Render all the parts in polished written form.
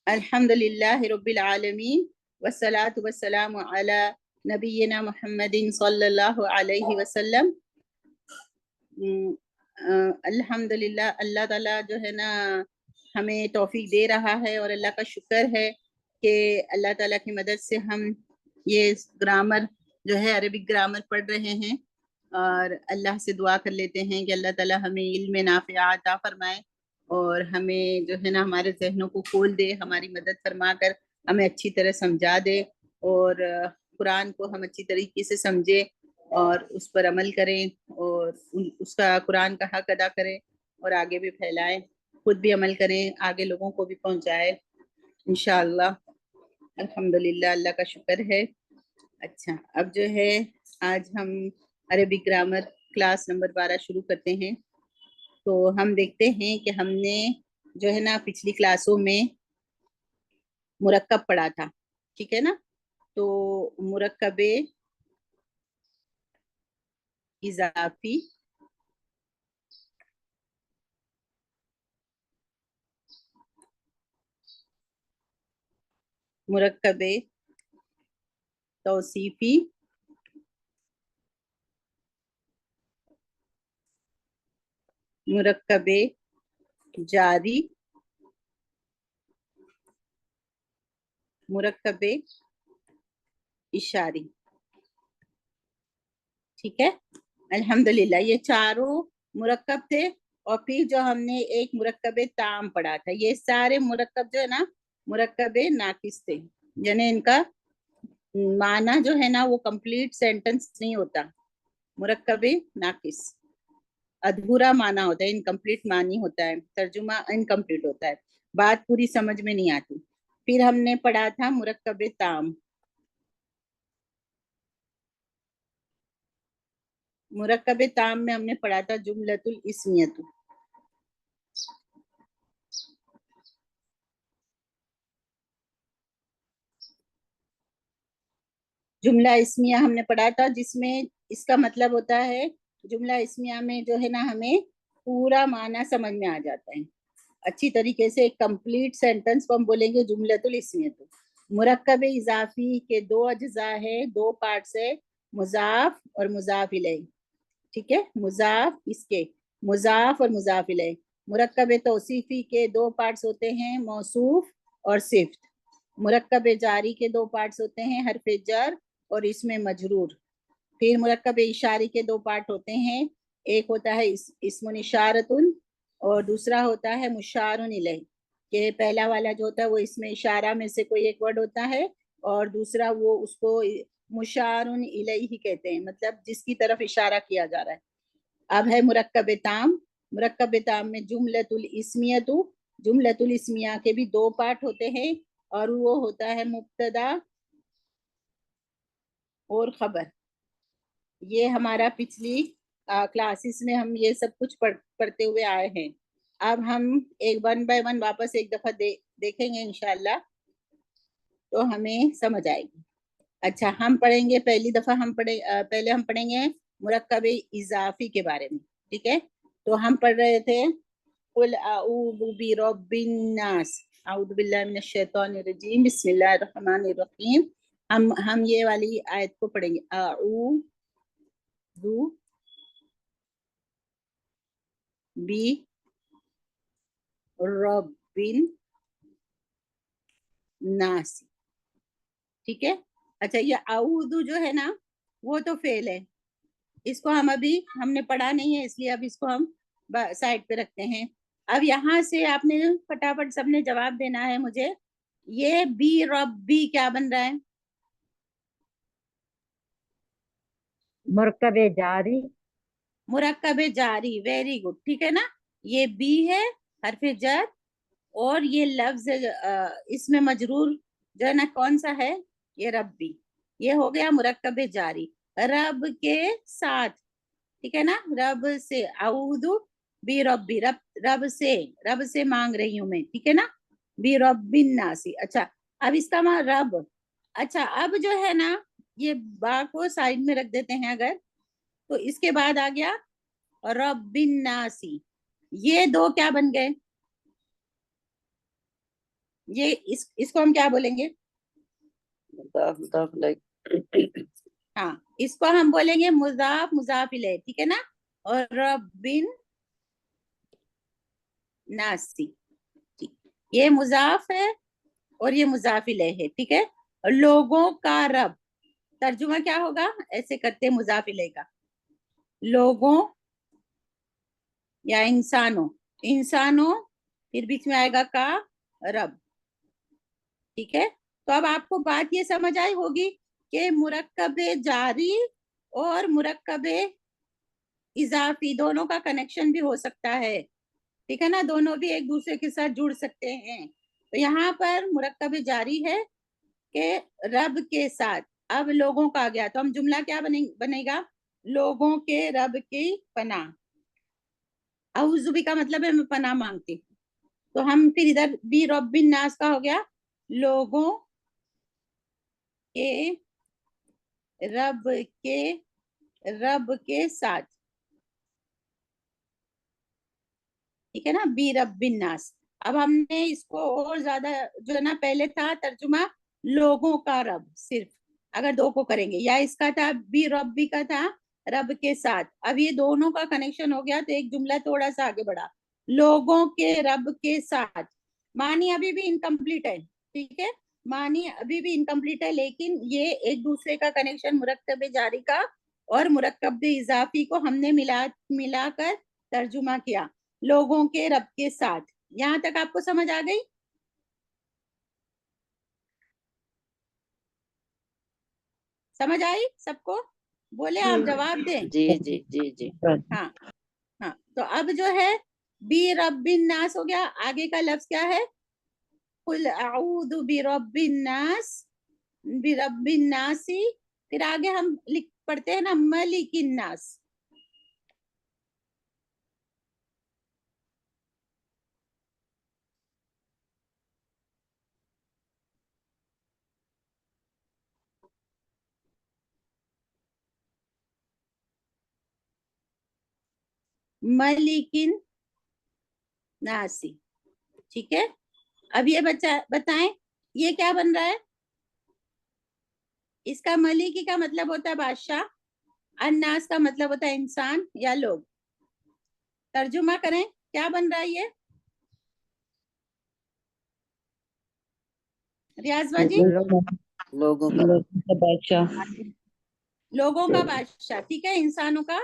الحمد للہ رب العالمین والصلاة والسلام علی نبینا محمد صلی اللہ علیہ وسلم۔ الحمد للہ، اللہ تعالیٰ جو ہے نا ہمیں توفیق دے رہا ہے، اور اللہ کا شکر ہے کہ اللہ تعالیٰ کی مدد سے ہم یہ گرامر جو ہے عربک گرامر پڑھ رہے ہیں، اور اللہ سے دعا کر لیتے ہیں کہ اللہ تعالیٰ ہمیں علم نافع عطا فرمائے، اور ہمیں جو ہے نا ہمارے ذہنوں کو کھول دے، ہماری مدد فرما کر ہمیں اچھی طرح سمجھا دے، اور قرآن کو ہم اچھی طریقے سے سمجھے اور اس پر عمل کریں، اور اس کا قرآن کا حق ادا کریں اور آگے بھی پھیلائیں، خود بھی عمل کریں، آگے لوگوں کو بھی پہنچائے انشاءاللہ۔ الحمدللہ، اللہ کا شکر ہے۔ اچھا، اب جو ہے آج ہم عربک گرامر کلاس نمبر 12 شروع کرتے ہیں۔ تو ہم دیکھتے ہیں کہ ہم نے جو ہے نا پچھلی کلاسوں میں مرکب پڑھا تھا، ٹھیک ہے نا؟ تو مرکب اضافی، مرکب توصیفی، مرکب جاری، مرکب اشاری، ٹھیک ہے؟ الحمدللہ یہ چاروں مرکب تھے، اور پھر جو ہم نے ایک مرکب تام پڑھا تھا۔ یہ سارے مرکب جو ہے نا مرکب ناقص تھے، یعنی ان کا معنی جو ہے نا وہ کمپلیٹ سینٹنس نہیں ہوتا، مرکب ناقص ادھورا معنی ہوتا ہے، انکمپلیٹ معنی ہوتا ہے، ترجمہ انکمپلیٹ ہوتا ہے، بات پوری سمجھ میں نہیں آتی۔ پھر ہم نے پڑھا تھا مرکب تام۔ مرکب تام میں ہم نے پڑھا تھا جملۃ الاسمیۃ۔ جملہ اسمیہ ہم نے پڑھا تھا، جس میں اس کا مطلب ہوتا ہے، جملہ اسمیہ میں جو ہے نا ہمیں پورا معنی سمجھ میں آ جاتا ہے اچھی طریقے سے، ایک کمپلیٹ سینٹنس کو ہم بولیں گے جملۃ الاسمیۃ۔ مرکب اضافی کے دو اجزاء ہے، دو پارٹس ہے، مضاف اور مضاف الیہ، ٹھیک ہے؟ مضاف اس کے، مضاف اور مضاف الیہ۔ مرکب توصیفی کے دو پارٹس ہوتے ہیں، موصوف اور صفت۔ مرکب جاری کے دو پارٹس ہوتے ہیں، حرف جر اور اس میں مجرور۔ پھر مرکب اشاری کے دو پارٹ ہوتے ہیں، ایک ہوتا ہے اسم اشارۃ اور دوسرا ہوتا ہے مشار الیہ، کہ پہلا والا جو ہوتا ہے وہ اسم اشارہ میں سے کوئی ایک ورڈ ہوتا ہے، اور دوسرا وہ اس کو مشار الیہ کہتے ہیں، مطلب جس کی طرف اشارہ کیا جا رہا ہے۔ اب ہے مرکب تام۔ مرکب تام میں جملۃ الاسمیۃ، جملۃ الاسمیہ کے بھی دو پارٹ ہوتے ہیں، اور وہ ہوتا ہے مبتدا اور خبر۔ یہ ہمارا پچھلی کلاسز میں ہم یہ سب کچھ پڑھتے ہوئے آئے ہیں۔ اب ہم ایک ون بائی ون واپس ایک دفعہ دیکھیں گے انشاءاللہ، تو ہمیں سمجھ آئے گی۔ اچھا، ہم پڑھیں گے پہلے ہم پڑھیں گے مرکب اضافی کے بارے میں، ٹھیک ہے؟ تو ہم پڑھ رہے تھے قل اعوذ برب الناس، اعوذ باللہ من الشیطان الرجیم، بسم اللہ الرحمن الرحیم۔ ہم یہ والی آیت کو پڑھیں گے، اعوذ برب الناس، ٹھیک ہے؟ اچھا، یہ اعوذ جو ہے نا وہ تو فعل ہے، اس کو ہم نے پڑھا نہیں ہے، اس لیے اب اس کو ہم سائڈ پہ رکھتے ہیں۔ اب یہاں سے آپ نے فٹافٹ سب نے جواب دینا ہے مجھے، یہ بی ربی کیا بن رہا ہے؟ مرکب جاری، مرکب جاری، ویری گڈ، ٹھیک ہے نا؟ یہ بی ہے حرف جر، اور یہ لفظ اس میں مجرور جو ہے نا کون سا ہے؟ یہ ربی، یہ ہو گیا مرکب جاری، رب کے ساتھ، ٹھیک ہے نا؟ رب سے، اعوذ بی ربی، رب سے مانگ رہی ہوں میں، ٹھیک ہے نا؟ بی رب الناس۔ اچھا، اب اس کا معنی رب، اچھا اب جو ہے نا یہ با کو سائڈ میں رکھ دیتے ہیں اگر، تو اس کے بعد آ گیا رب الناس، یہ دو کیا بن گئے؟ یہ اس کو ہم کیا بولیں گے؟ ہاں اس کو ہم بولیں گے مضاف مضاف الیہ، ٹھیک ہے نا. اور ربن ناسی، یہ مضاف ہے اور یہ مضاف الیہ ہے، ٹھیک ہے. لوگوں کا رب، ترجمہ کیا ہوگا؟ ایسے کرتے مضاف الیہ کا، لوگوں یا انسانوں پھر بیچ میں آئے گا کا رب، ٹھیک ہے. تو اب آپ کو بات یہ سمجھ آئی ہوگی کہ مرکب جاری اور مرکب اضافی دونوں کا کنیکشن بھی ہو سکتا ہے، ٹھیک ہے نا، دونوں بھی ایک دوسرے کے ساتھ جڑ سکتے ہیں. تو یہاں پر مرکب جاری ہے کہ رب کے ساتھ، اب لوگوں کا آ گیا تو ہم جملہ کیا بنے گا؟ لوگوں کے رب کی پناہ. اعوذ بک کا مطلب ہے میں پناہ مانگتی ہوں، تو ہم پھر ادھر بھی رب الناس کا ہو گیا لوگوں کے رب کے ساتھ، ٹھیک ہے نا، بی رب الناس. اب ہم نے اس کو اور زیادہ جو ہے نا، پہلے تھا ترجمہ لوگوں کا رب صرف، اگر دو کو کریں گے، یا اس کا تھا بی ربی کا تھا رب کے ساتھ. اب یہ دونوں کا کنیکشن ہو گیا تو ایک جملہ تھوڑا سا آگے بڑھا، لوگوں کے رب کے ساتھ. معنی ابھی بھی انکمپلیٹ ہے، ٹھیک ہے، معنی ابھی بھی انکمپلیٹ ہے، لیکن یہ ایک دوسرے کا کنیکشن مرکب جاری کا اور مرکب اضافی کو ہم نے ملا کر ترجمہ کیا، لوگوں کے رب کے ساتھ. یہاں تک آپ کو سمجھ آ گئی؟ سمجھ آئی سب کو؟ بولے آپ جواب دیں. جی جی جی جی. ہاں ہاں. تو اب جو ہے بی رب الناس ہو گیا، آگے کا لفظ کیا ہے؟ قل اعوذ برب الناس، برب الناس، پھر آگے ہم پڑھتے ہیں نا ملک الناس. ملک الناس، ٹھیک ہے. اب یہ بتائیں یہ کیا بن رہا ہے؟ اس کا ملکی کا مطلب ہوتا ہے بادشاہ، الناس کا مطلب ہوتا ہے انسان یا لوگ. ترجمہ کریں کیا بن رہا ہے یہ؟ ریاض باجی؟ لوگوں کا بادشاہ، لوگوں کا بادشاہ، ٹھیک ہے، انسانوں کا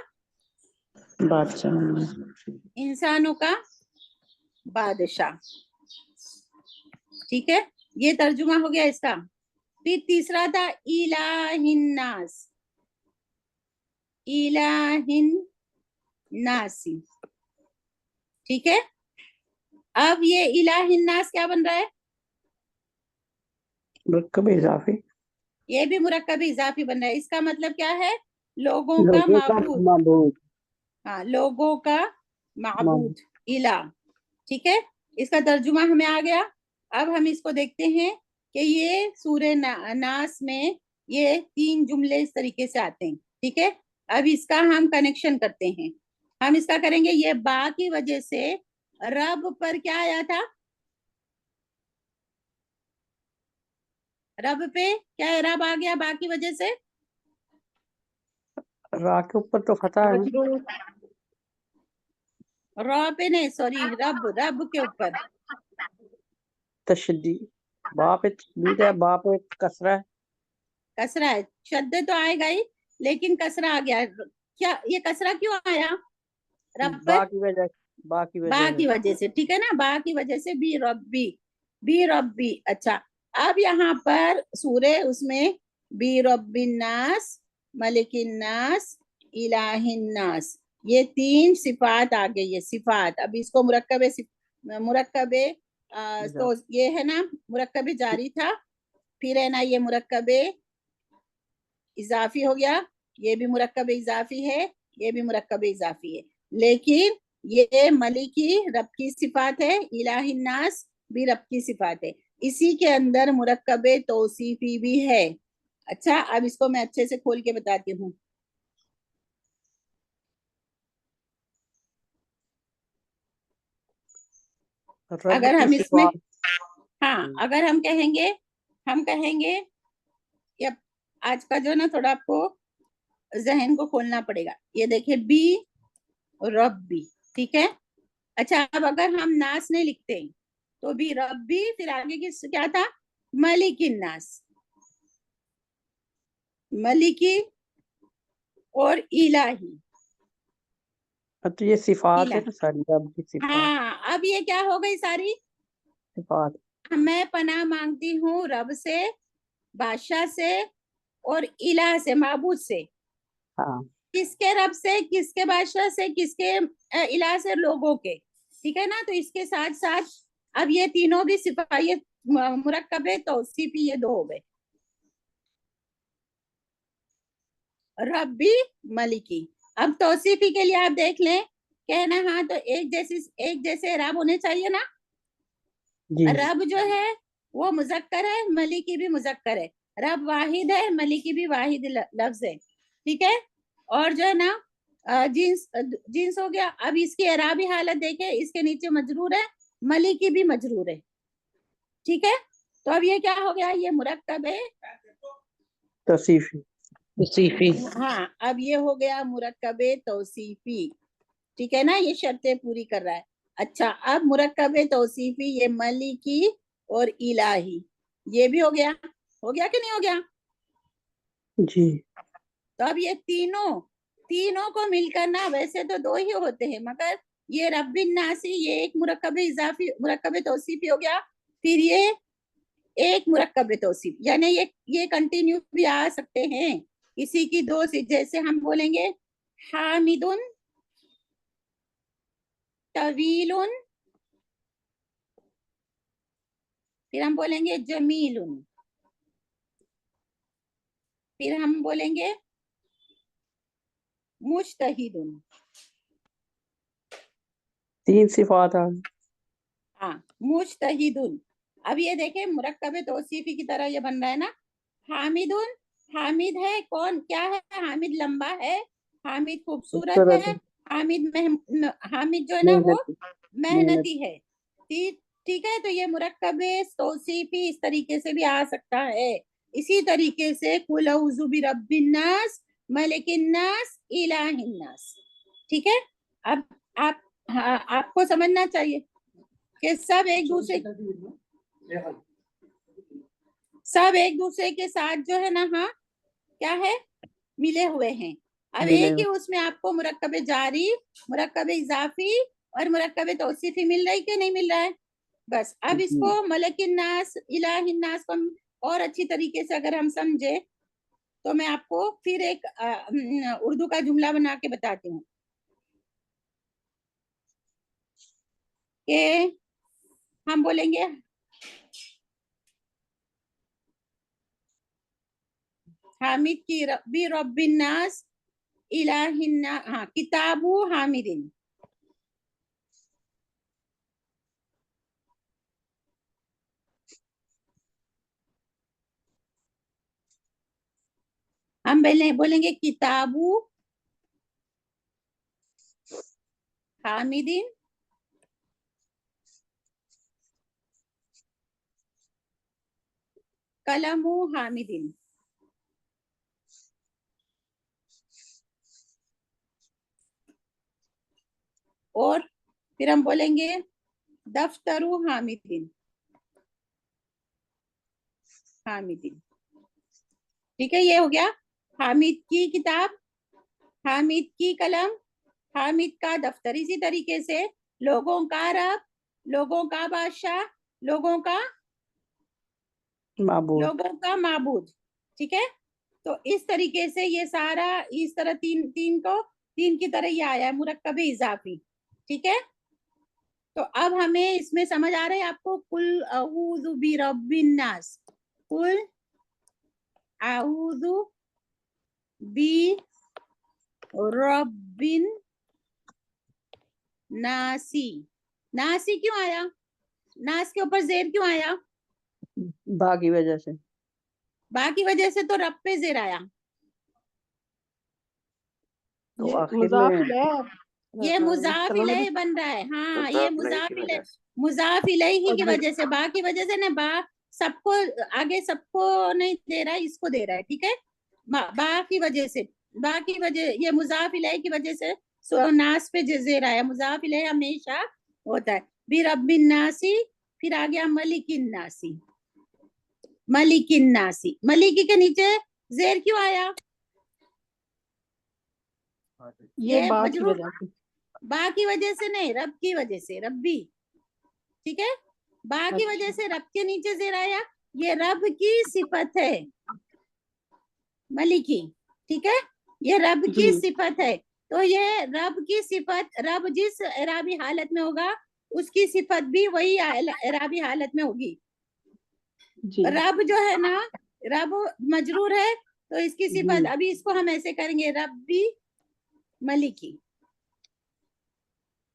بادشاہ، انسانوں کا بادشاہ، ٹھیک ہے. یہ ترجمہ ہو گیا اس کا. پھر تیسرا تھا الہ الناس، الہ الناس، ٹھیک ہے. اب یہ الہ الناس کیا بن رہا ہے؟ مرکب اضافی، یہ بھی مرکب اضافی بن رہا ہے. اس کا مطلب کیا ہے؟ لوگوں کا معبود. ہاں، لوگوں کا معبود، الہ، ٹھیک ہے. اس کا ترجمہ ہمیں آ گیا. اب ہم اس کو دیکھتے ہیں کہ یہ سورہ ناس میں یہ 3 جملے اس طریقے سے آتے ہیں، ٹھیک ہے. اب اس کا ہم کنیکشن کرتے ہیں. ہم اس کا کریں گے، یہ با کی وجہ سے رب پر کیا آیا تھا؟ رب پہ کیا رب آ گیا با کی وجہ سے؟ را کے اوپر تو فتح ہے، را پہ نہیں، سوری، رب کے اوپر تشدید، با پہ تشدید ہے، با پہ کسرہ ہے، کسرہ ہے. شد تو آئے گا ہی، لیکن کسرہ آ گیا. کیا یہ کسرہ کیوں آیا رب پر؟ با کی وجہ سے، ٹھیک ہے نا، با کی وجہ سے بی ربی. اچھا، اب یہاں پر سورہ اس میں بی رب الناس، ملک الناس، الہ الناس، یہ 3 صفات آ گئی ہے، صفات. اب اس کو مرکب تو یہ ہے نا مرکب جاری تھا، پھر ہے نا یہ مرکب اضافی ہو گیا، یہ بھی مرکب اضافی ہے، یہ بھی مرکب اضافی ہے. لیکن یہ ملکی رب کی صفات ہے، الہ الناس بھی رب کی صفات ہے. اسی کے اندر مرکب توصیفی بھی ہے. اچھا، اب اس کو میں اچھے سے کھول کے بتاتی ہوں. اگر ہم اس میں ہاں اگر ہم کہیں گے یہ آج کا جو نا تھوڑا آپ کو ذہن کو کھولنا پڑے گا. یہ دیکھیں بی ربی, ٹھیک ہے. اچھا اب اگر ہم ناس نہیں لکھتے تو بھی ربی, پھر آگے کیا تھا, ملک الناس, ملکی اور الہی. تو یہ صفات ہے نا ساری, رب کی صفات. ہاں اب یہ کیا ہو گئی ساری صفات. میں پناہ مانگتی ہوں رب سے, بادشاہ سے, اور الہ سے, معبود سے. ہاں کس کے رب سے, کس کے بادشاہ سے, کس کے الہ سے, لوگوں کے. ٹھیک ہے نا. تو اس کے ساتھ ساتھ اب یہ تینوں بھی صفات مرکب ہے, توصیفی, یہ دو ہو گئے, ربی ملکی. اب توصیفی کے لیے آپ دیکھ لیں کہنا, ہاں تو ایک جیسے رب ہونے چاہیے نا. جی رب جو ہے وہ مذکر ہے, ملکی بھی مذکر ہے. رب واحد ہے, ملکی بھی واحد لفظ ہے, ٹھیک ہے. اور جو ہے نا جنس ہو گیا. اب اس کی اعرابی حالت دیکھیں, اس کے نیچے مجرور ہے, ملکی بھی مجرور ہے, ٹھیک ہے. تو اب یہ کیا ہو گیا, یہ مرکب ہے توصیفی. ہاں اب یہ ہو گیا مرکب توصیفی, ٹھیک ہے نا. یہ شرطیں پوری کر رہا ہے. اچھا اب مرکب توصیفی, یہ ملکی اور الہی, یہ بھی ہو گیا کہ نہیں ہو گیا. جی تو اب یہ تینوں کو مل کر نا, ویسے تو دو ہی ہوتے ہیں, مگر یہ رب الناسی, یہ ایک مرکب اضافی مرکب توصیفی ہو گیا. پھر یہ ایک مرکب توصیف, یعنی یہ کنٹینیو بھی آ سکتے ہیں کسی کی دو سے. جیسے ہم بولیں گے حامد طویل, پھر ہم بولیں گے جمیل, پھر ہم بولیں گے مجتہد. تین صفات آ گئی. ہاں مجتہد. اب یہ دیکھیں مرکب توصیفی کی طرح یہ بن رہا ہے نا. حامد, حامد ہے کون, کیا ہے, حامد لمبا ہے, حامد خوبصورت ہے, حامد جو ہے نا وہ محنتی ہے, ٹھیک ہے. تو یہ مرکب توصیفی اس طریقے سے بھی آ سکتا ہے. اسی طریقے سے قل اعوذ برب الناس, ملک الناس, الہ الناس, ٹھیک ہے. اب آپ کو سمجھنا چاہیے کہ سب ایک دوسرے کے ساتھ جو ہے نا, ہاں کیا ہے, ملے ہوئے ہیں. اب ایک ہی اس میں آپ کو مرکب جاری, مرکب اضافی اور مرکب توصیفی مل رہی کہ نہیں مل رہا ہے. بس اب اس کو ملک الناس, الہ الناس کو اور اچھی طریقے سے اگر ہم سمجھے تو میں آپ کو پھر ایک اردو کا جملہ بنا کے بتاتی ہوں کہ ہم بولیں گے حامد کی رب الناس الہ الناس, ہاں کتاب حامد. ہم بولیں گے کتاب حامد, قلم حامد. اور پھر ہم بولیں گے دفتر حامد, ٹھیک ہے. یہ ہو گیا حامد کی کتاب, حامد کی قلم, حامد کا دفتر. اسی طریقے سے لوگوں کا رب, لوگوں کا بادشاہ, لوگوں کا معبود, ٹھیک ہے. تو اس طریقے سے یہ سارا اس طرح تین کی طرح یہ آیا ہے مرکب اضافی, ٹھیک ہے. تو اب ہمیں اس میں سمجھ آ رہا ہے آپ کو. قل اعوذ برب الناس, قل اعوذ برب الناسی. ناسی کیوں آیا, ناس کے اوپر زیر کیوں آیا, با کی وجہ سے. با کی وجہ سے تو رب پہ زیر آیا. تو آخر میں یہ مضاف الیہ بن رہا ہے, ہاں یہ مضاف الیہ, مضاف الیہ کی وجہ سے، با کی وجہ سے نا، با سب کو آگے سب کو نہیں دے رہا ہے، اس کو دے رہا ہے، ٹھیک ہے، با کی وجہ سے، با کی وجہ، یہ مضاف الیہ کی وجہ سے ناس پہ زیر آیا، مضاف الیہ ہمیشہ ہوتا ہے. برب الناسی، پھر آ گیا ملک الناسی، ملک الناسی، ملکی کے نیچے زیر کیوں آیا؟ یہ با کی وجہ سے، با کی وجہ سے نہیں، رب کی وجہ سے، ربی، ٹھیک ہے، با کی وجہ سے رب کے نیچے زیر آیا. یہ رب کی صفت ہے ملکی، ٹھیک ہے، یہ رب کی صفت ہے. تو یہ رب کی صفت، رب جس اعرابی حالت میں ہوگا اس کی صفت بھی وہی اعرابی حالت میں ہوگی. رب جو ہے نا، رب مجرور ہے تو اس کی صفت، ابھی اس کو ہم ایسے کریں گے، ربی ملکی،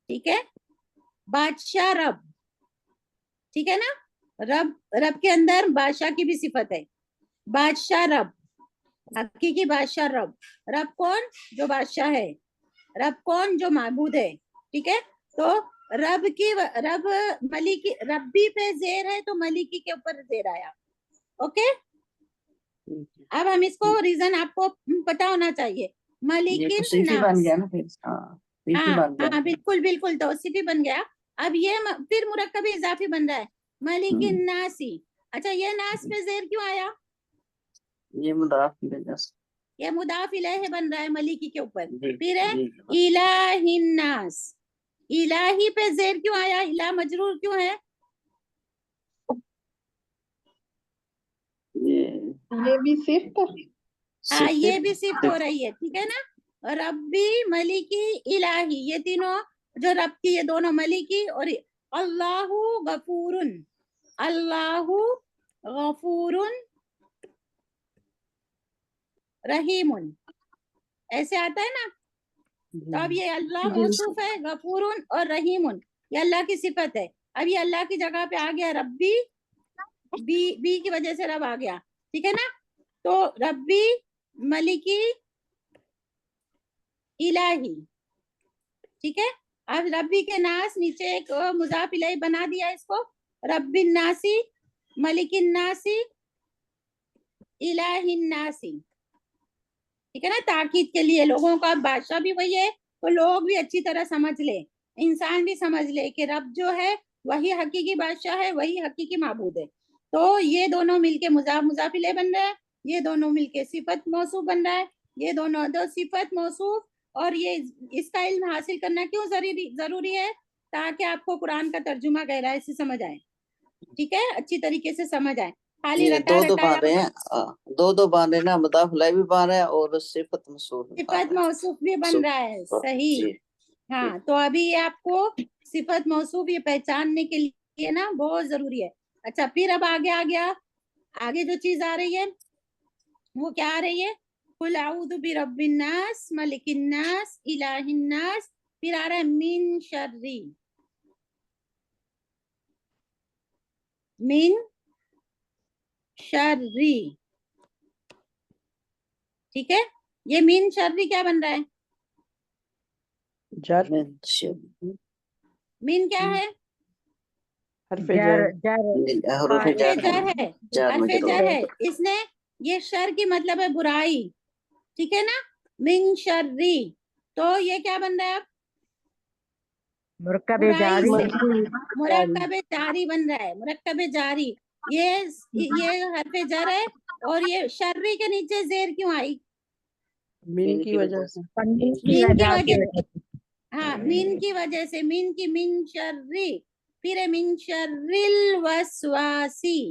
ٹھیک ہے، بادشاہ رب، ٹھیک ہے نا، رب کے اندر بادشاہ کی بھی صفت ہے، بادشاہ رب، حقیقی بادشاہ رب. رب کون؟ جو بادشاہ ہے. رب کون؟ جو معبود ہے، ٹھیک ہے. تو رب کی، رب ملکی، ربی پہ زیر ہے تو ملکی کے اوپر زیر آیا. اوکے، اب ہم اس کو ریزن آپ کو پتا ہونا چاہیے. ملکن ناس، ہاں بالکل بالکل توصیفی بن گیا. اب یہ پھر مرکب اضافی بن رہا ہے، ملکن ناسی. اچھا، یہ ناس پہ زیر کیوں آیا؟ یہ مضاف کی وجہ سے، یہ مضاف الیہ بن رہا ہے ملکی کے اوپر. پھر ہے الہ الناس، الہی پہ زیر کیوں آیا؟ الہ مجرور کیوں ہے؟ یہ بھی صرف، ہاں یہ بھی صرف ہو رہی ہے، ٹھیک ہے نا. ربی، ملکی، الہی، یہ تینوں جو رب کی، یہ دونوں ملکی. اور اللہ غفور، اللہ غفور رحیم، ایسے آتا ہے نا. تو اب یہ اللہ موصوف ہے، غفور اور رحیم، یہ اللہ کی صفت ہے. اب یہ اللہ کی جگہ پہ آ گیا ربی، بی کی وجہ سے رب آ گیا، ٹھیک ہے نا. تو ربی، ملکی، الہی، ٹھیک ہے. اب ربی کے ناس نیچے ایک مضاف الیہ بنا دیا اس کو، رب الناسی، ملک الناسی، الہ الناسی، ٹھیک ہے نا. تاکید کے لیے لوگوں کا بادشاہ بھی وہی ہے تو لوگ بھی اچھی طرح سمجھ لے، انسان بھی سمجھ لے کہ رب جو ہے وہی حقیقی بادشاہ ہے، وہی حقیقی معبود ہے. تو یہ دونوں مل کے مضاف الیہ بن رہا ہے، یہ دونوں مل کے صفت موصوف بن رہا ہے. یہ دونوں دو صفت موصوف، اور یہ اس کا علم حاصل کرنا کیوں ضروری ہے؟ تاکہ آپ کو قرآن کا ترجمہ گہرائی سے سمجھ آئے، ٹھیک ہے، اچھی طریقے سے سمجھ آئے. خالی رٹا دو باندھے نا، مضاف الیہ بھی بن رہا ہے اور صفت موصوف بھی بن رہا ہے. صحیح، ہاں. تو ابھی یہ آپ کو صفت موصوف یہ پہچاننے کے لیے نا بہت ضروری ہے. اچھا، پھر اب آگے آ گیا، آگے جو چیز آ رہی ہے وہ کیا آ رہی ہے؟ قل اعوذ برب الناس، ملک الناس، الہ الناس. پھر آ رہا ہے من شری، من شری، ٹھیک ہے. یہ من شری کیا بن رہا ہے؟ من کیا ہے؟ حرف جر، حرف جر ہے، حرف جر ہے. اس نے، یہ شر کی مطلب ہے برائی، ٹھیک ہے نا، من شری. تو یہ کیا بن رہا ہے اب؟ مرکب جاری، مرکب جاری بن رہا ہے، مرکب جاری. یہ حرف جر ہے، اور یہ شری کے نیچے زیر کیوں آئی؟ من کی وجہ سے، من کی وجہ سے، ہاں، من کی وجہ سے، من کی، من شری. پھر من شر الوسواسی،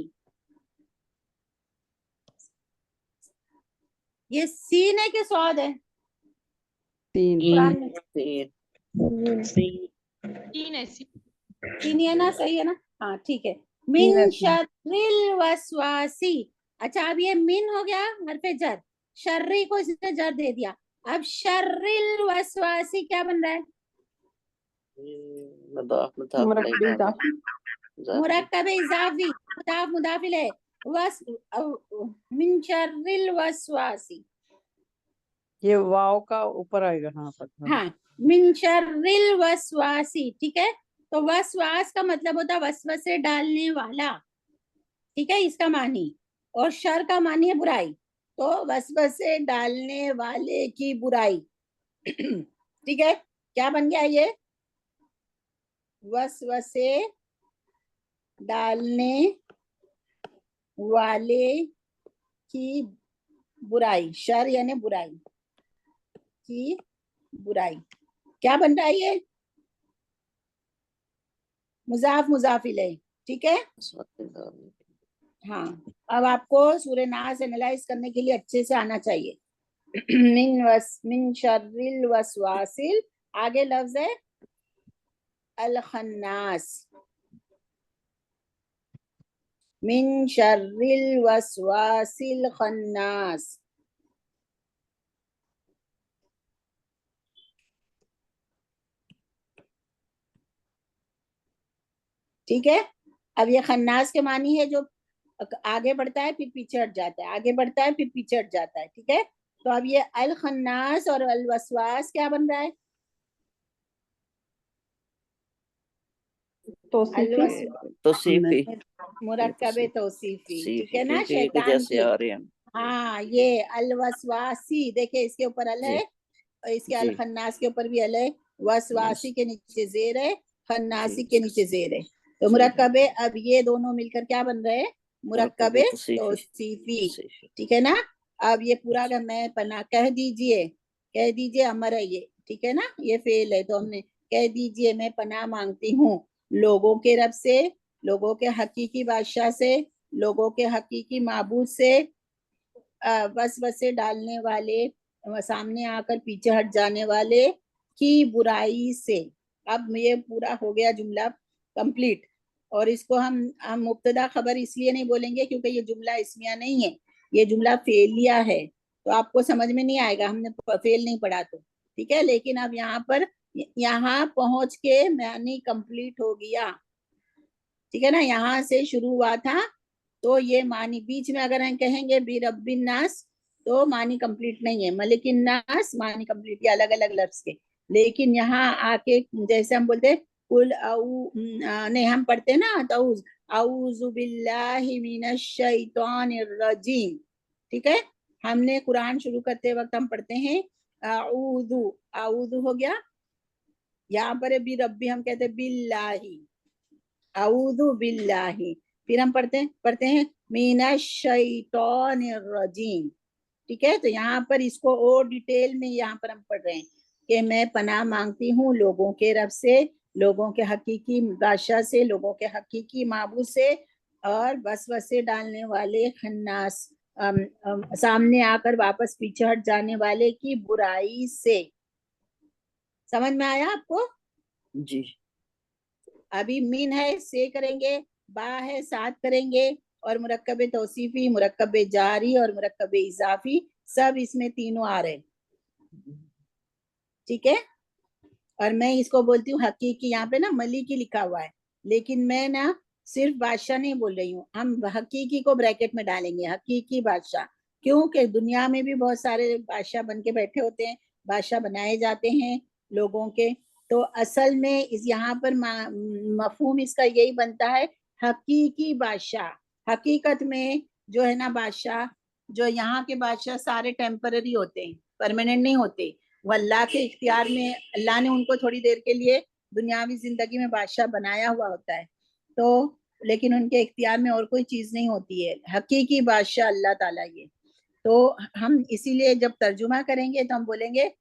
یہ سین ہے کہ سواد ہے؟ سین ہے نا، صحیح ہے نا، ہاں ٹھیک ہے. من شر الوسواسی. اچھا، اب یہ من ہو گیا حرف جر، شرری کو اس نے جر دے دیا. اب شر الوسواسی کیا بن رہا ہے؟ مرکب اضافی، مضاف الیہ، من شر الوسواسی. یہ واو کا اوپر آئے گا، ہاں ہاں، من شر الوسواسی، ٹھیک ہے. تو वसवास का मतलब होता है वसवसे डालने वाला, ठीक है, इसका मानी। और शर का मानी है बुराई, तो वसवसे डालने वाले की बुराई। ठीक है, क्या बन गया ये? वसवसे डालने वाले की बुराई, शर यानी बुराई की बुराई। क्या बन रहा है ये? मुजाफ मुजाफ इलैह, ठीक है। हाँ, अब आपको सूरह नास एनालाइज करने के लिए अच्छे से आना चाहिए। मिन शर्रिल वसवासिल, आगे लफ्ज है अल खन्नास। मिन शर्रिल वसवासिल खन्नास, ठीक है। अब ये खन्नास के मानी है जो आगे बढ़ता है फिर पीछे हट जाता है, आगे बढ़ता है फिर पीछे हट जाता है, ठीक है। तो अब ये अल खन्नास और अल वसवास क्या बन रहा है? तौसीफी मुरक्कब तौसीफी, ठीक है ना, सीफी के शैतान जैसे की। आ रहे हैं। हाँ, ये अल वसवासी, देखिए इसके ऊपर अल जी है और इसके अल जी खन्नास के ऊपर भी अल है, वसवासी के नीचे जेर है, खन्नासी जी के नीचे जेर है। तो जी मुरक्कब, अब ये दोनों मिलकर क्या बन रहे हैं? मुरक्कब मुरक्कब तौसीफी तौसीफी, तौसीफी। ठीक है ना। अब ये पूरा का मैं पना कह दीजिए अमर है ये, ठीक है ना, ये फेल है, तो हमने कह दीजिए मैं पनाह मांगती हूँ लोगों के रब से, लोगों के हकीकी बादशाह से, लोगों के हकीकी माबूद से, वसवसे डालने वाले, सामने आकर पीछे हट जाने वाले की बुराई से। अब ये पूरा हो गया जुमला कंप्लीट। और इसको हम मुब्तदा खबर इसलिए नहीं बोलेंगे क्योंकि ये जुमला इसमिया नहीं है, ये जुमला फेलिया है, तो आपको समझ में नहीं आएगा, हमने फेल नहीं पढ़ा तो, ठीक है। लेकिन अब यहाँ पर, यहाँ पहुंच के मानी कंप्लीट हो गया, ठीक है ना। यहाँ से शुरू हुआ था तो ये मानी, बीच में अगर हम कहेंगे बी रब्बिन नास तो मानी कंप्लीट नहीं है, मलिकिन नास मानी कंप्लीट, ये अलग अलग लफ्ज के। लेकिन यहाँ आके जैसे हम बोलते कुल नहीं, हम पढ़ते हैं ना तऊज, औज़ु बिल्लाहि मिनश शैतानिर रजीम, ठीक है। हमने कुरान शुरू करते वक्त हम पढ़ते हैं आऊदु, आऊदु हो गया। यहाँ पर भी रब्बी हम कहते हैं बिल्लाही, आऊदु बिल्लाही। फिर हम पढ़ते हैं मीनश शैतानिर रजीम, ठीक है। तो यहाँ पर इसको और डिटेल में यहाँ पर हम पढ़ रहे हैं कि मैं पनाह मांगती हूँ लोगों के रब से, लोगों के हकीकी बादशाह से, लोगों के हकीकी माबूद से, और वसवसे डालने वाले खन्नास, सामने आकर वापस पीछे हट जाने वाले की बुराई से। समझ में आया आपको? जी अभी मीन है से करेंगे, बा है साथ करेंगे, और मुरक्कब तौसीफी, मुरक्कब जारी और मुरक्कब इजाफी, सब इसमें तीनों आ रहे, ठीक है। और मैं इसको बोलती हूँ हकीकी, यहाँ पे ना मलिकी लिखा हुआ है, लेकिन मैं ना सिर्फ बादशाह नहीं बोल रही हूँ, हम हकीकी को ब्रैकेट में डालेंगे, हकीकी बादशाह। क्योंकि दुनिया में भी बहुत सारे बादशाह बन के बैठे होते हैं, बादशाह बनाए जाते हैं लोगों के। तो असल में इस यहाँ पर मफहूम इसका यही बनता है, हकीकी बादशाह। हकीकत में जो है ना बादशाह, जो यहाँ के बादशाह सारे टेम्पररी होते हैं, परमानेंट नहीं होते। वो अल्लाह के इख्तियार में, अल्लाह ने उनको थोड़ी देर के लिए दुनियावी जिंदगी में बादशाह बनाया हुआ होता है, तो लेकिन उनके इख्तियार में और कोई चीज नहीं होती है। हकीकी बादशाह अल्लाह ताला ये। तो हम इसीलिए जब तर्जुमा करेंगे तो हम बोलेंगे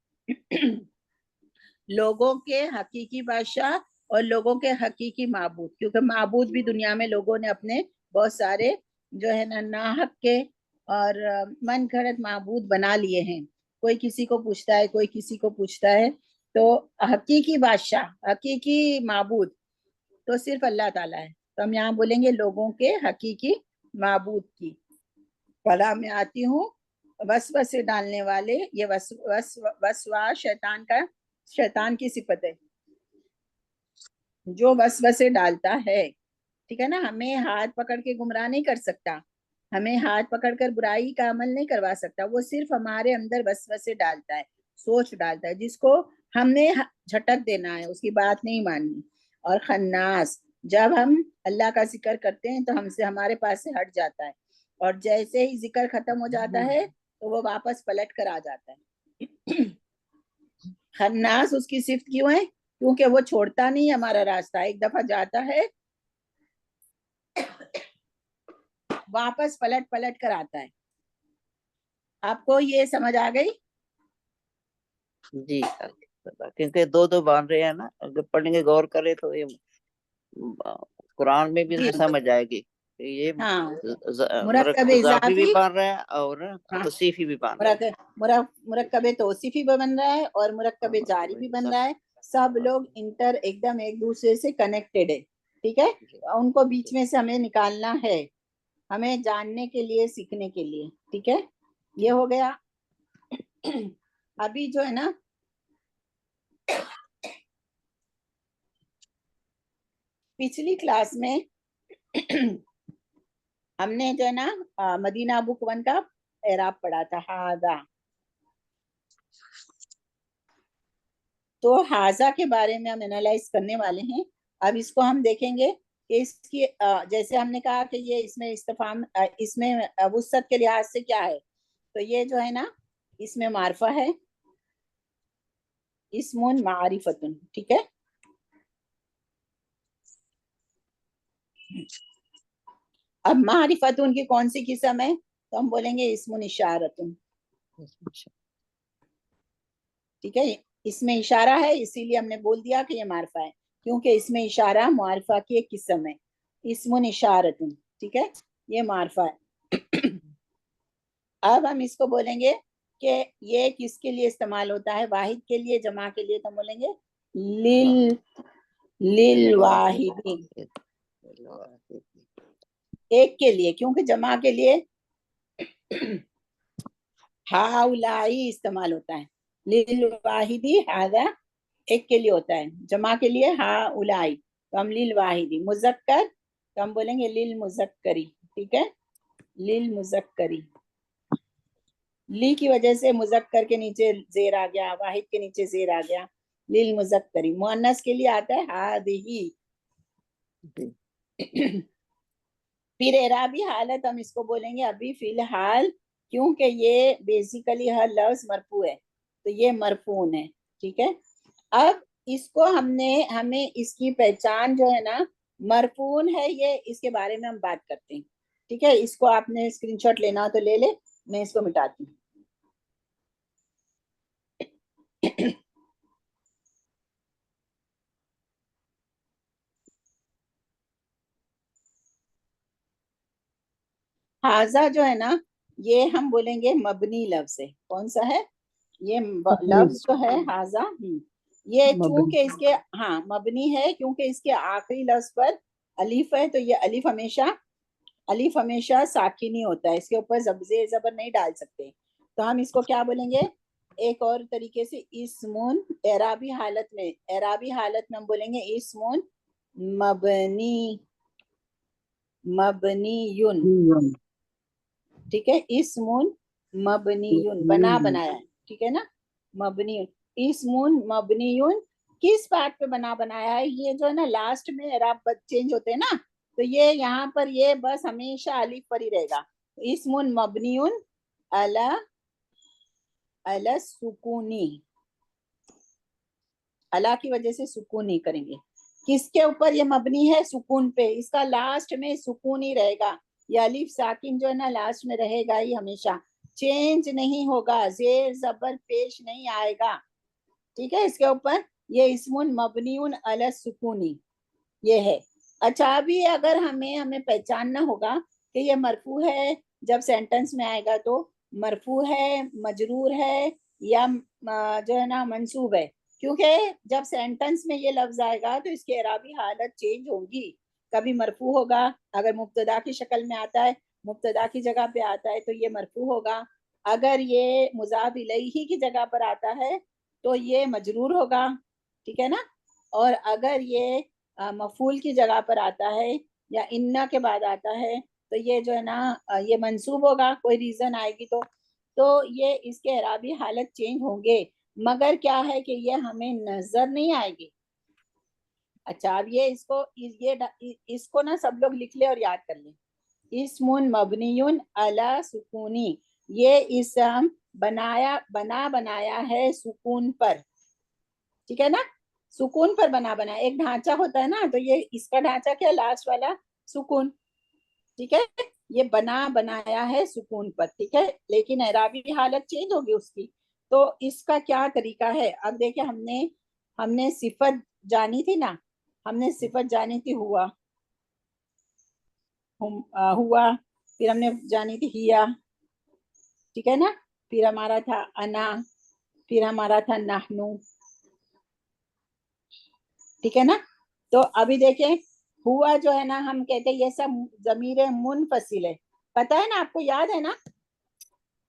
लोगों के हकीकी बादशाह और लोगों के हकीकी माबूद, क्योंकि माबूद भी दुनिया में लोगों ने अपने बहुत सारे जो है ना नाहक के और मन घड़त माबूद बना लिए हैं। कोई किसी को पूछता है, कोई किसी को पूछता है। तो हकीकी बादशाह, हकीकी माबूद तो सिर्फ अल्लाह ताला है। तो हम यहाँ बोलेंगे लोगों के हकीकी माबूद की पला में आती हूँ। वसवस से डालने वाले, ये वसवा शैतान की सिफत है जो वसवसे डालता है, ठीक है ना। हमें हाथ पकड़ के गुमराह नहीं कर सकता, हमें हाथ पकड़कर बुराई का अमल नहीं करवा सकता, वो सिर्फ हमारे अंदर वसवसे डालता है, सोच डालता है, जिसको हमने झटक देना है, उसकी बात नहीं माननी। اور خناس، جب ہم اللہ کا ذکر کرتے ہیں تو ہم سے ہمارے پاس سے ہٹ جاتا ہے، اور جیسے ہی ذکر ختم ہو جاتا ہے تو وہ واپس پلٹ کر آ جاتا ہے۔ خناس اس کی صفت کیوں ہے؟ کیونکہ وہ چھوڑتا نہیں ہمارا راستہ، ایک دفعہ جاتا ہے واپس پلٹ پلٹ کر آتا ہے۔ آپ کو یہ سمجھ آ گئی؟ جی کیونکہ دو باندھ رہے ہیں نا، اگر پڑھیں گے غور کرے تو یہ قرآن میں بھی سمجھ آئے گی کہ یہ مرکب اضافی بھی اضافی، بن رہا ہے اور توصیفی بھی بن رہا ہے۔ مرکب توصیفی بھی بن رہا ہے اور مرکب جاری بھی بن رہا ہے، سب لوگ ایک دم ایک دوسرے سے کنیکٹڈ ہے، ٹھیک ہے؟ ان کو بیچ میں سے ہمیں نکالنا ہے، ہمیں جاننے کے لیے، سیکھنے کے لیے، ٹھیک ہے؟ یہ ہو گیا۔ ابھی جو ہے نا پچھلی کلاس میں ہم نے جو ہے نا مدینہ بک 1 کا اعراب پڑھا تھا، ہاذا۔ تو ہاذا کے بارے میں ہم انالائز کرنے والے ہیں۔ اب اس کو ہم دیکھیں گے کہ اس کی جیسے ہم نے کہا کہ یہ اس میں استفہام، اس میں وسعت کے لحاظ سے کیا ہے، تو یہ جو ہے نا اس میں معرفہ ہے، اسم معرفۃ، ٹھیک ہے؟ اب معرفت ان کی کون سی قسم ہے، تو ہم بولیں گے اسم اشارت، ٹھیک ہے؟ اس میں اشارہ ہے، اسی لیے ہم نے بول دیا کہ یہ معرفہ ہے، کیونکہ اس میں اشارہ معرفہ کی ایک قسم ہے، اسم اشارت، ٹھیک ہے؟ یہ معرفہ ہے۔ اب ہم اس کو بولیں گے کہ یہ کس کے لیے استعمال ہوتا ہے، واحد کے لیے، جمع کے لیے، تو ہم بولیں گے للواحد، ایک کے لیے، کیونکہ جمع کے لیے ہاؤلائی استعمال ہوتا ہے، للواحدی ہذا ایک کے لیے ہوتا ہے، جمع کے لیے ہاؤلائی، تو ہم للواحدی، مذکر تو ہم بولیں گے للمذکری، ٹھیک ہے؟ للمذکری، لی کی وجہ سے مذکر کے نیچے زیر آ گیا، واحد کے نیچے زیر آ گیا، للمذکری۔ مؤنث کے لیے آتا ہے ہذہ۔ پھر اعرابی حالت ہم اس کو بولیں گے ابھی فی الحال، کیونکہ یہ بیسیکلی ہر لفظ مرفوع ہے تو یہ مرفون ہے، ٹھیک ہے؟ اب اس کو ہمیں اس کی پہچان جو ہے نا مرفون ہے، یہ اس کے بارے میں ہم بات کرتے ہیں، ٹھیک ہے؟ اس کو آپ نے اسکرین شاٹ لینا ہو تو لے لے، میں اس کو مٹاتی ہوں۔ ہاذا جو ہے نا یہ ہم بولیں گے مبنی لفظ ہے، کون سا ہے یہ لفظ جو ہے ہاذا؟ یہ چونکہ اس کے مبنی ہے، کیونکہ اس کے آخری لفظ پر الف ہے، تو یہ الف ہمیشہ ساکنی ہوتا ہے، اس کے اوپر زبر نہیں ڈال سکتے، تو ہم اس کو کیا بولیں گے ایک اور طریقے سے اسمون، اعرابی حالت میں ہم بولیں گے اسمون مبنیون، ٹھیک ہے؟ اسمون مبنیون، بنایا ہے، ٹھیک ہے نا؟ مبنیون، اسمون مبنیون، کس بات پہ بنایا ہے؟ یہ جو ہے نا لاسٹ میں اعراب چینج ہوتے ہیں نا، تو یہ یہاں پر یہ بس ہمیشہ الف پر ہی رہے گا، اسمون مبنیون علی السکونی، اللہ کی وجہ سے سکون نہیں کریں گے، کس کے اوپر یہ مبنی ہے؟ سکون پہ، اس کا لاسٹ میں سکون ہی رہے گا، یہ الف ساکن جو ہے نا لاسٹ میں رہے گا ہی ہمیشہ، چینج نہیں ہوگا، زیر زبر پیش نہیں آئے گا، ٹھیک ہے؟ اس کے اوپر یہ اسم مبنیون علی السکونی یہ ہے۔ اچھا ابھی اگر ہمیں پہچاننا ہوگا کہ یہ مرفوع ہے، جب سینٹنس میں آئے گا تو مرفوع ہے، مجرور ہے، یا جو ہے نا منصوب ہے، کیونکہ جب سینٹنس میں یہ لفظ آئے گا تو اس کی اعرابی حالت چینج ہوگی، کبھی مرفوع ہوگا، اگر مبتدا کی شکل میں آتا ہے، مبتدا کی جگہ پہ آتا ہے تو یہ مرفوع ہوگا، اگر یہ مضاف الیہ کی جگہ پر آتا ہے تو یہ مجرور ہوگا، ٹھیک ہے نا؟ اور اگر یہ مفعول کی جگہ پر آتا ہے یا انا کے بعد آتا ہے تو یہ جو ہے نا یہ منصوب ہوگا، کوئی ریزن آئے گی تو یہ اس کے اعرابی حالت چینج ہوں گے، مگر کیا ہے کہ یہ ہمیں نظر نہیں آئے گی، अच्छा अब ये इसको ना सब लोग लिख ले और याद कर ले। इस्मुन मबनियुन अला सुकूनी, ये इसम बनाया है सुकून पर, ठीक है ना, सुकून पर बनाया। एक ढांचा होता है ना, तो ये इसका ढांचा क्या, लास्ट वाला सुकून, ठीक है। ये बनाया है सुकून पर, ठीक है, लेकिन एराबी हालत चेंज होगी उसकी। तो इसका क्या तरीका है, अब देखिए हमने सिफत जानी थी ना, हमने सिफत जानी थी हुआ, हुआ, फिर हमने जानी थी हिया, ठीक है ना, फिर हमारा था अना, फिर हमारा था नहनु, ठीक है ना। तो अभी देखें हुआ जो है ना, हम कहते हैं ये सब जमीर मुनफसिल है, पता है ना, आपको याद है ना।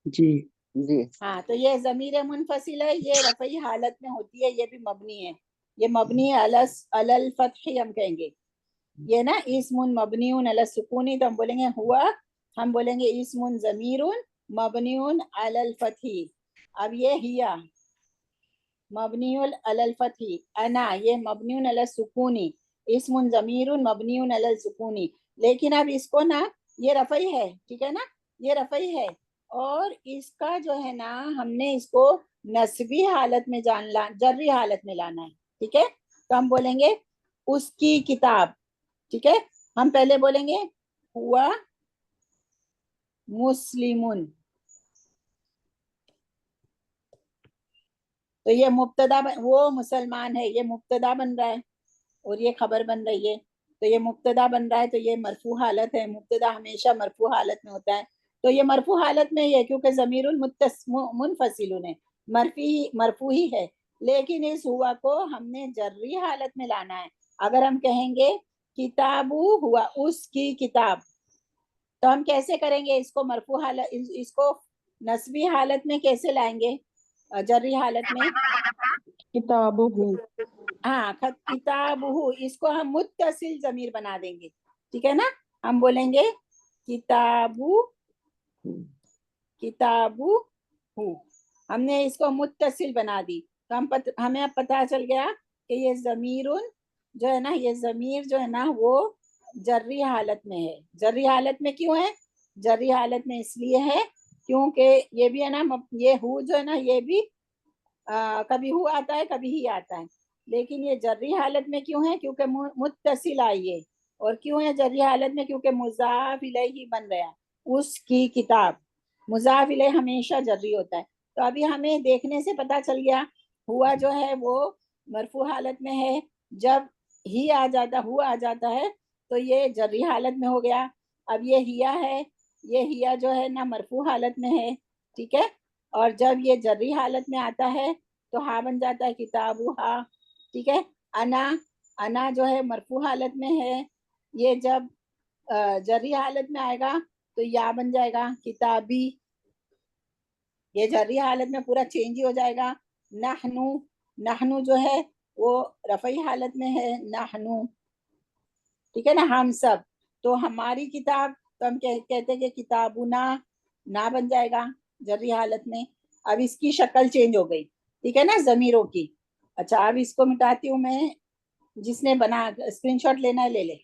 जी जी हाँ, तो ये जमीर मुनफसिल है, ये रफ़ई हालत में होती है, ये भी मबनी है, ये मबनी अलल फतही हम कहेंगे, ये ना इस्मुन मबनियुन अला सुकूनी, तो हम बोलेंगे हुआ, हम बोलेंगे इस्मुन जमीरुन मबनियुन अलल फतही। अब ये हिया मबनियुल अलल फतही, अना ये मबनियुन अला सुकूनी, इस्मुन जमीरुन मबनियुन अलल सुकूनी। लेकिन अब इसको ना, ये रफ़ई है, ठीक है ना, ये रफ़ई है, और इसका जो है ना हमने इसको नस्बी हालत में जर्री हालत में लाना है, ठीक है। तो हम बोलेंगे उसकी किताब, ठीक है, हम पहले बोलेंगे हुआ मुस्लिमुन, तो ये मुब्तदा वो मुसलमान है, ये मुब्तदा बन रहा है और ये खबर बन रही है, तो ये मुब्तदा बन रहा है, तो ये मरफू हालत है, मुब्तदा हमेशा मरफू हालत में होता है, तो ये मरफू हालत में ही है, क्योंकि ज़मीरुल मुनफसिलुन है, मरफू ही है। लेकिन इस हुआ को हमने जर्री हालत में लाना है। अगर हम कहेंगे किताबु हुआ, उसकी किताब, तो हम कैसे करेंगे इसको मरफू हालत, इसको नस्बी हालत में कैसे लाएंगे, जर्री हालत में, किताबुहु, हाँ किताबुहु, इसको हम मुत्तसिल जमीर बना देंगे, ठीक है ना, हम बोलेंगे किताबु हु, हमने इसको मुत्तसिल बना दी, तो हमें अब पता चल गया कि ये जमीरुन जो है ना, ये जमीर जो है ना वो जर्री हालत में है। जर्री हालत में क्यों है, जर्री हालत में इसलिए है क्योंकि ये भी है ना, ये हु जो है ना, ये भी कभी हु आता है कभी ही आता है, लेकिन ये जर्री हालत में क्यों है, क्योंकि मुत्तसिल आई है। और क्यों है जर्री हालत में, क्योंकि मुजाफ इलैहि बन रहा है, उसकी किताब, मुजाफ इलैहि हमेशा जर्री होता है। तो अभी हमें देखने से पता चल गया हुआ जो है वो मरफू हालत में है, जब ही आ जाता हुआ आ जाता है तो ये जर्री हालत में हो गया। अब ये हिया है, ये हिया जो है ना मरफू हालत में है, ठीक है, और जब ये जर्री हालत में आता है तो हा बन जाता है किताबु हा, ठीक है। अना, अना जो है मरफू हालत में है, ये जब जर्री हालत में आएगा तो या बन जाएगा किताबी, ये जर्री हालत में पूरा चेंज ही हो जाएगा। नहनु, नहनु जो है वो रफ़ई हालत में है, नहनु, ठीक है ना, हम सब, तो हमारी किताब, तो हम कहते हैं कि किताबुना, ना बन जाएगा जर्री हालत में। अब इसकी शक्ल चेंज हो गई, ठीक है ना, जमीरों की। अच्छा अब इसको मिटाती हूँ मैं, जिसने बना स्क्रीनशॉट लेना है ले ले।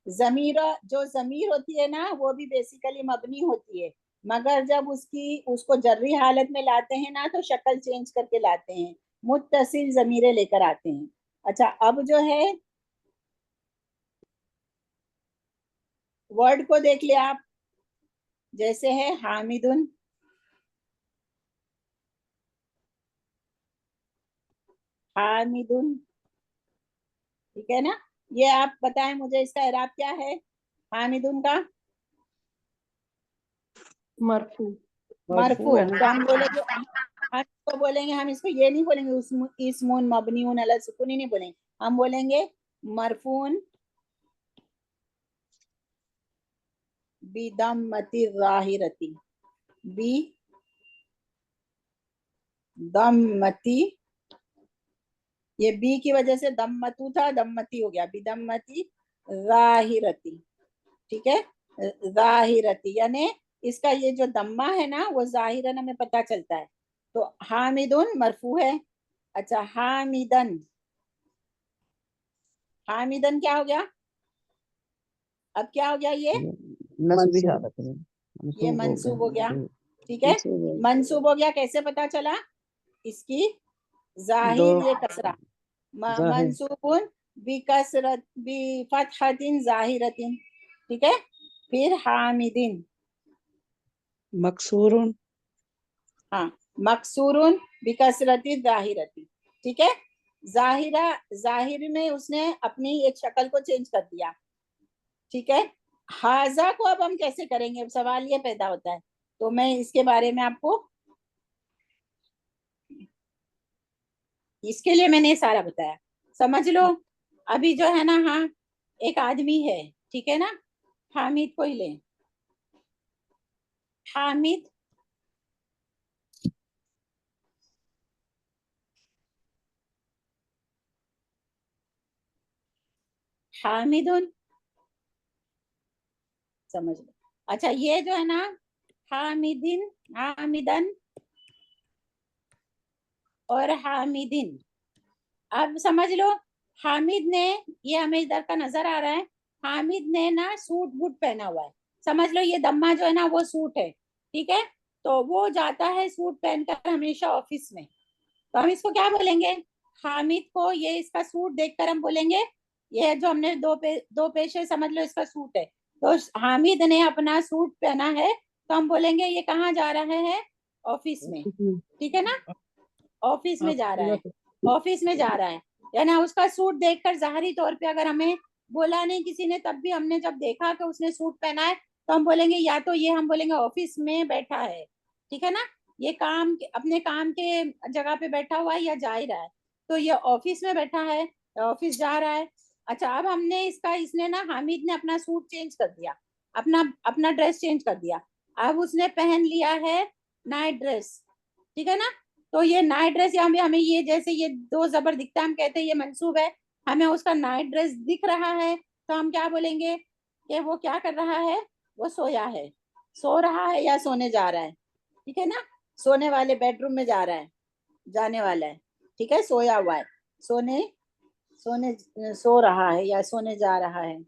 जमीर, जो जमीर होती है ना वो भी बेसिकली मबनी होती है, मगर जब उसको जर्री हालत में लाते हैं ना तो शक्ल चेंज करके लाते हैं, मुत्तसिल जमीरें लेकर आते हैं। अच्छा अब जो है वर्ड को देख लिया आप, जैसे है हामिदुन, हामिदुन, ठीक है ना, ये आप बताएं मुझे इसका इराब क्या है हामिदुन का। मरफू, मरफू, है तो ना। हम बोलेंगे, हम इसको बोलेंगे, हम इसको ये नहीं बोलेंगे इस्मुन मबनियुन अला सुकून, नहीं बोलेंगे, हम बोलेंगे मरफून बिदम्मति ज़ाहिरती, बी दम्मति, ये बी की वजह से दम्मतू था, दम्मती हो गया, बिदम्मति ज़ाहिरती, ठीक है, ज़ाहिरती यानी इसका ये जो दम्मा है ना वो ज़ाहिरन हमें पता चलता है। तो हामिदुन मरफू है, अच्छा हामिदन, हामिदन क्या हो गया, अब क्या हो गया, ये नस्बी हालत में ये मंसूब हो गया, ठीक है। मंसूब हो गया, कैसे पता चला, इसकी जाहिर ये कसरा, मंसूबुन बिकसरत बिफतहतिन जाहिरतिन, ठीक है। फिर हामिदिन, मकसूरुन, हाँ, मकसूरुन बिकसरति जाहिरति, ठीक है। जाहिर में उसने अपनी एक शक्ल को चेंज कर दिया, ठीक है। हाजा को अब हम कैसे करेंगे, सवाल ये पैदा होता है, तो मैं इसके बारे में आपको, इसके लिए मैंने सारा बताया, समझ लो। अभी जो है ना, हाँ, एक आदमी है, ठीक है ना, हामिद को ही ले, हामिद हामिदुन, समझ लो। अच्छा, ये जो है ना, हामिदिन, हामिदन और हामिदिन, अब समझ लो, हामिद ने, ये हमें इधर का नजर आ रहा है, हामिद ने ना सूट बूट पहना हुआ है, समझ लो ये दम्मा जो है ना वो सूट है, ठीक है। तो वो जाता है सूट पहनकर हमेशा ऑफिस में, तो हम इसको क्या बोलेंगे, हामिद को ये इसका सूट देखकर हम बोलेंगे, ये जो हमने दो पेशे समझ लो इसका सूट है, तो हामिद ने अपना सूट पहना है, तो हम बोलेंगे ये कहाँ जा रहा है, ऑफिस में, ठीक है ना, ऑफिस में जा रहा है, ऑफिस में जा रहा है, या ना उसका सूट देखकर जाहिरी तौर पे अगर हमें बोला नहीं किसी ने, तब भी हमने जब देखा कि उसने सूट पहना है, तो हम बोलेंगे या तो ये हम बोलेंगे ऑफिस में बैठा है, ठीक है ना, ये अपने काम के जगह पे बैठा हुआ है या जा ही रहा है, तो ये ऑफिस में बैठा है, ऑफिस जा रहा है। अच्छा, अब हमने इसने ना, हामिद ने अपना सूट चेंज कर दिया, अपना अपना ड्रेस चेंज कर दिया, अब उसने पहन लिया है नाइट ड्रेस, ठीक है ना। तो ये नाइट ड्रेस यहाँ पे हमें ये जैसे ये दो जबर दिखता है, हम कहते हैं ये मंसूब है, हमें उसका नाइट ड्रेस दिख रहा है, तो हम क्या बोलेंगे कि वो क्या कर रहा है, वो सोया है, सो रहा है या सोने जा रहा है, ठीक है ना, सोने वाले बेडरूम में जा रहा है, जाने वाला है, ठीक है, सोया हुआ है, सोने सोने सो रहा है या सोने जा रहा है,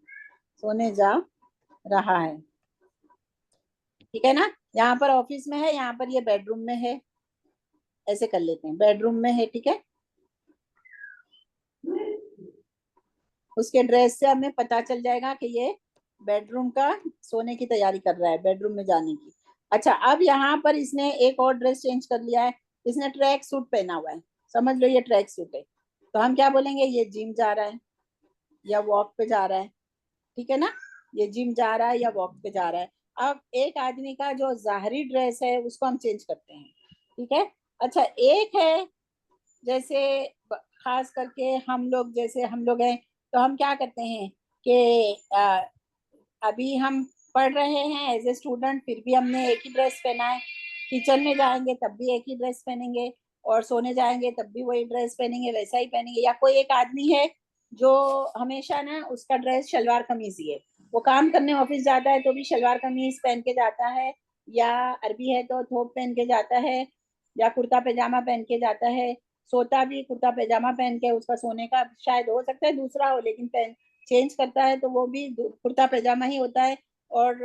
सोने जा रहा है, ठीक है ना। यहाँ पर ऑफिस में है, यहाँ पर ये बेडरूम में है, ऐसे कर लेते हैं, बेडरूम में है, ठीक है। उसके ड्रेस से हमें पता चल जाएगा कि ये बेडरूम का सोने की तैयारी कर रहा है, बेडरूम में जाने की। अच्छा, अब यहाँ पर इसने एक और ड्रेस चेंज कर लिया है, इसने ट्रैक सूट पहना हुआ है, समझ लो ये ट्रैक सूट है, तो हम क्या बोलेंगे, ये जिम जा रहा है या वॉक पे जा रहा है, ठीक है ना, ये जिम जा रहा है या वॉक पे जा रहा है। अब एक आदमी का जो जाहरी ड्रेस है उसको हम चेंज करते हैं, ठीक है। अच्छा, एक है जैसे खास करके हम लोग हैं, तो हम क्या करते हैं कि अभी हम पढ़ रहे हैं एज ए स्टूडेंट, फिर भी हमने एक ही ड्रेस पहना है, किचन में जाएंगे तब भी एक ही ड्रेस पहनेंगे, और सोने जाएंगे तब भी वही ड्रेस पहनेंगे, वैसा ही पहनेंगे। या कोई एक आदमी है जो हमेशा ना उसका ड्रेस शलवार कमीज ही है, वो काम करने ऑफिस जाता है तो भी शलवार कमीज पहन के जाता है, या अरबी है तो थोप पहन के जाता है, या कुर्ता पैजामा पहन के जाता है, सोता भी कुर्ता पैजामा पहन के, उसका सोने का शायद हो सकता है दूसरा हो, लेकिन पहन चेंज करता है तो वो भी कुर्ता पैजामा ही होता है, और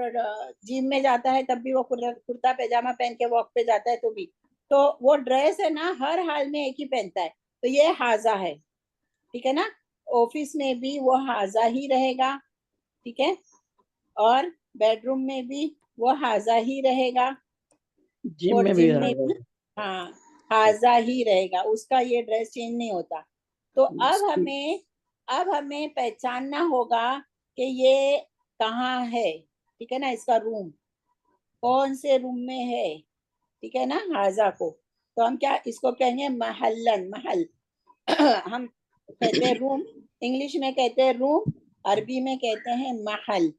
जिम में जाता है तब भी वो कुर्ता पैजामा पहन के वॉक पे जाता है, तो भी, तो वो ड्रेस है ना हर हाल में एक ही पहनता है, तो ये हाजा है, ठीक है ना। ऑफिस में भी वो हाजा ही रहेगा, ठीक है, और बेडरूम में भी वो हाजा ही रहेगा, जिम और में भी जिम में भी हाँ हाजा ही रहेगा, उसका ये ड्रेस चेंज नहीं होता। तो अब हमें पहचानना होगा कि ये कहाँ है, ठीक है ना, इसका रूम कौन से रूम में है, ठीक है ना, हाजा को, तो हम क्या इसको कहेंगे, महल्लन, महल हम कहते हैं रूम, इंग्लिश में कहते हैं रूम, अरबी में कहते हैं महल,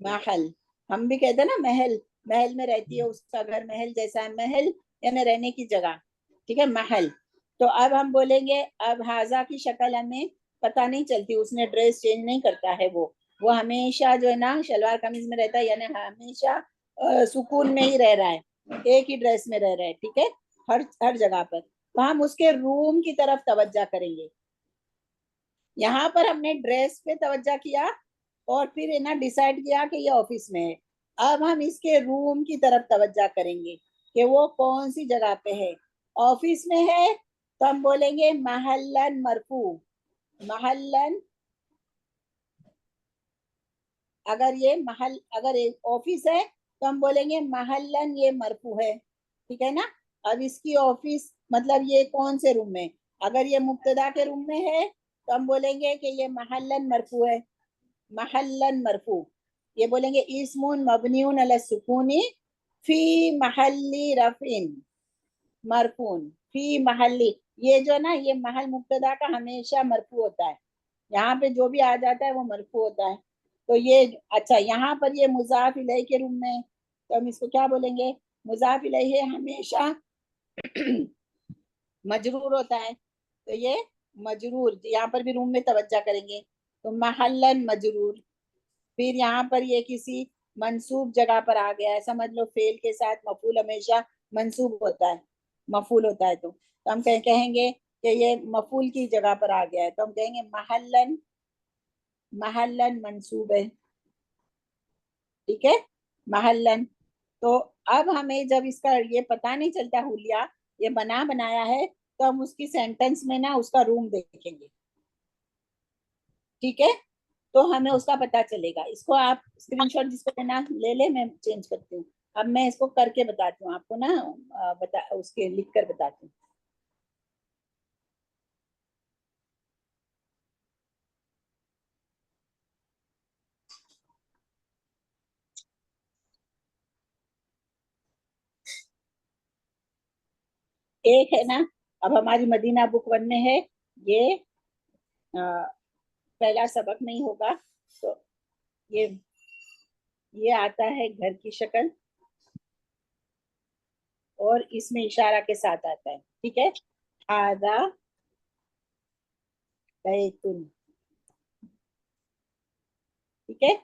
महल, हम भी कहते हैं ना महल, महल में रहती है उसका घर, महल जैसा है, महल यानी रहने की जगह, ठीक है, महल। तो अब हम बोलेंगे, अब हाजा की शक्ल हमें पता नहीं चलती, उसने ड्रेस चेंज नहीं करता है, वो हमेशा जो है ना शलवार कमीज में रहता है, यानी हमेशा सुकून में ही रह रहा है, एक ही ड्रेस में रह रहा है, ठीक है, हर जगह पर। तो हम उसके रूम की तरफ तवज्जो करेंगे, यहाँ पर हमने ड्रेस पे तवज्जो किया और फिर है ना डिसाइड किया कि ये ऑफिस में है। अब हम इसके रूम की तरफ तवज्जो करेंगे कि वो कौन सी जगह पे है। ऑफिस में है तो हम बोलेंगे महल्लन मरफू, महल्लन। अगर एक ऑफिस है तो हम बोलेंगे महल्लन ये मरफू है, ठीक है ना। अब इसकी ऑफिस मतलब ये कौन से रूम में, अगर ये मुब्तदा के रूम में है तो हम बोलेंगे कि ये महल्लन मरफू है, महल्लन मरफू। ये बोलेंगे इस्मुन मबनियुन अला सुकूनी फी महल्ली रफिन मरफून, फी महल्ली। ये जो ना ये महल मुब्तदा का हमेशा मरफू होता है, यहाँ पे जो भी आ जाता है वो मरफू होता है। तो ये अच्छा, यहाँ पर ये मुजाफ इलैहि के रूम में तो हम इसको क्या बोलेंगे, मुजाफ इलैहि हमेशा मजरूर होता है, तो ये मजरूर, यहाँ पर भी रूम में तवज्जो करेंगे तो महल्लन मजरूर। फिर यहाँ पर ये किसी मंसूब जगह पर आ गया है, समझ लो फेल के साथ मफूल हमेशा मंसूब होता है, मफूल होता है तो हम कहेंगे कि ये मफूल की जगह पर आ गया है तो हम कहेंगे महल्लन, महल्लन मंसूब है, ठीक है, महल्लन। तो अब हमें जब इसका ये पता नहीं चलता हुलिया ये बना बनाया है तो हम उसकी सेंटेंस में ना उसका रूम देखेंगे, ठीक है, तो हमें उसका पता चलेगा। इसको आप स्क्रीनशॉट जिसको लेना ले ले, मैं चेंज करती हूँ। अब मैं इसको करके बताती हूँ आपको ना, बता उसके लिख कर बताती हूँ। एक है ना, अब हमारी मदीना बुक 1 में है ये, पहला सबक नहीं होगा तो ये आता है घर की शक्ल और इसमें इशारा के साथ आता है, ठीक है। हादा बैतुन, ठीक है।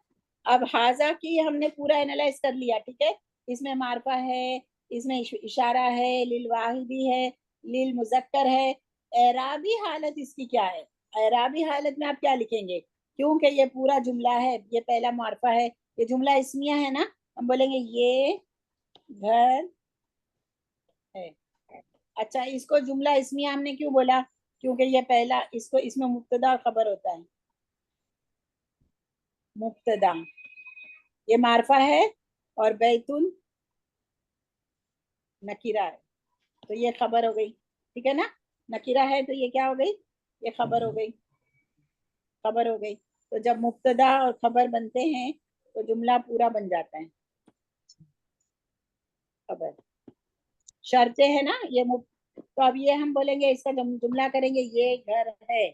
अब हाजा की हमने पूरा एनालाइज कर लिया, ठीक है। इसमें मारफा है, इसमें इशारा है, लिल वाहिदी है, लिल मुजक्कर है। एराबी हालत इसकी क्या है, एराबी हालत में आप क्या लिखेंगे, क्योंकि ये पूरा जुमला है, ये पहला मारफा है, ये जुमला इस्मिया है ना, हम बोलेंगे ये घर है। अच्छा, इसको जुमला इस्मिया हमने क्यों बोला, क्योंकि ये पहला, इसको इसमें मुब्तदा खबर होता है, मुब्तदा ये मारफा है और बैतुन नकीरा है, तो ये खबर हो गई, ठीक है ना। नकीरा है तो ये क्या हो गई, ये खबर हो गई, खबर हो गई। तो जब मुब्तदा और खबर बनते हैं तो जुमला पूरा बन जाता है, खबर शर्ते है ना ये तो अब ये हम बोलेंगे इसका जुमला करेंगे ये घर है,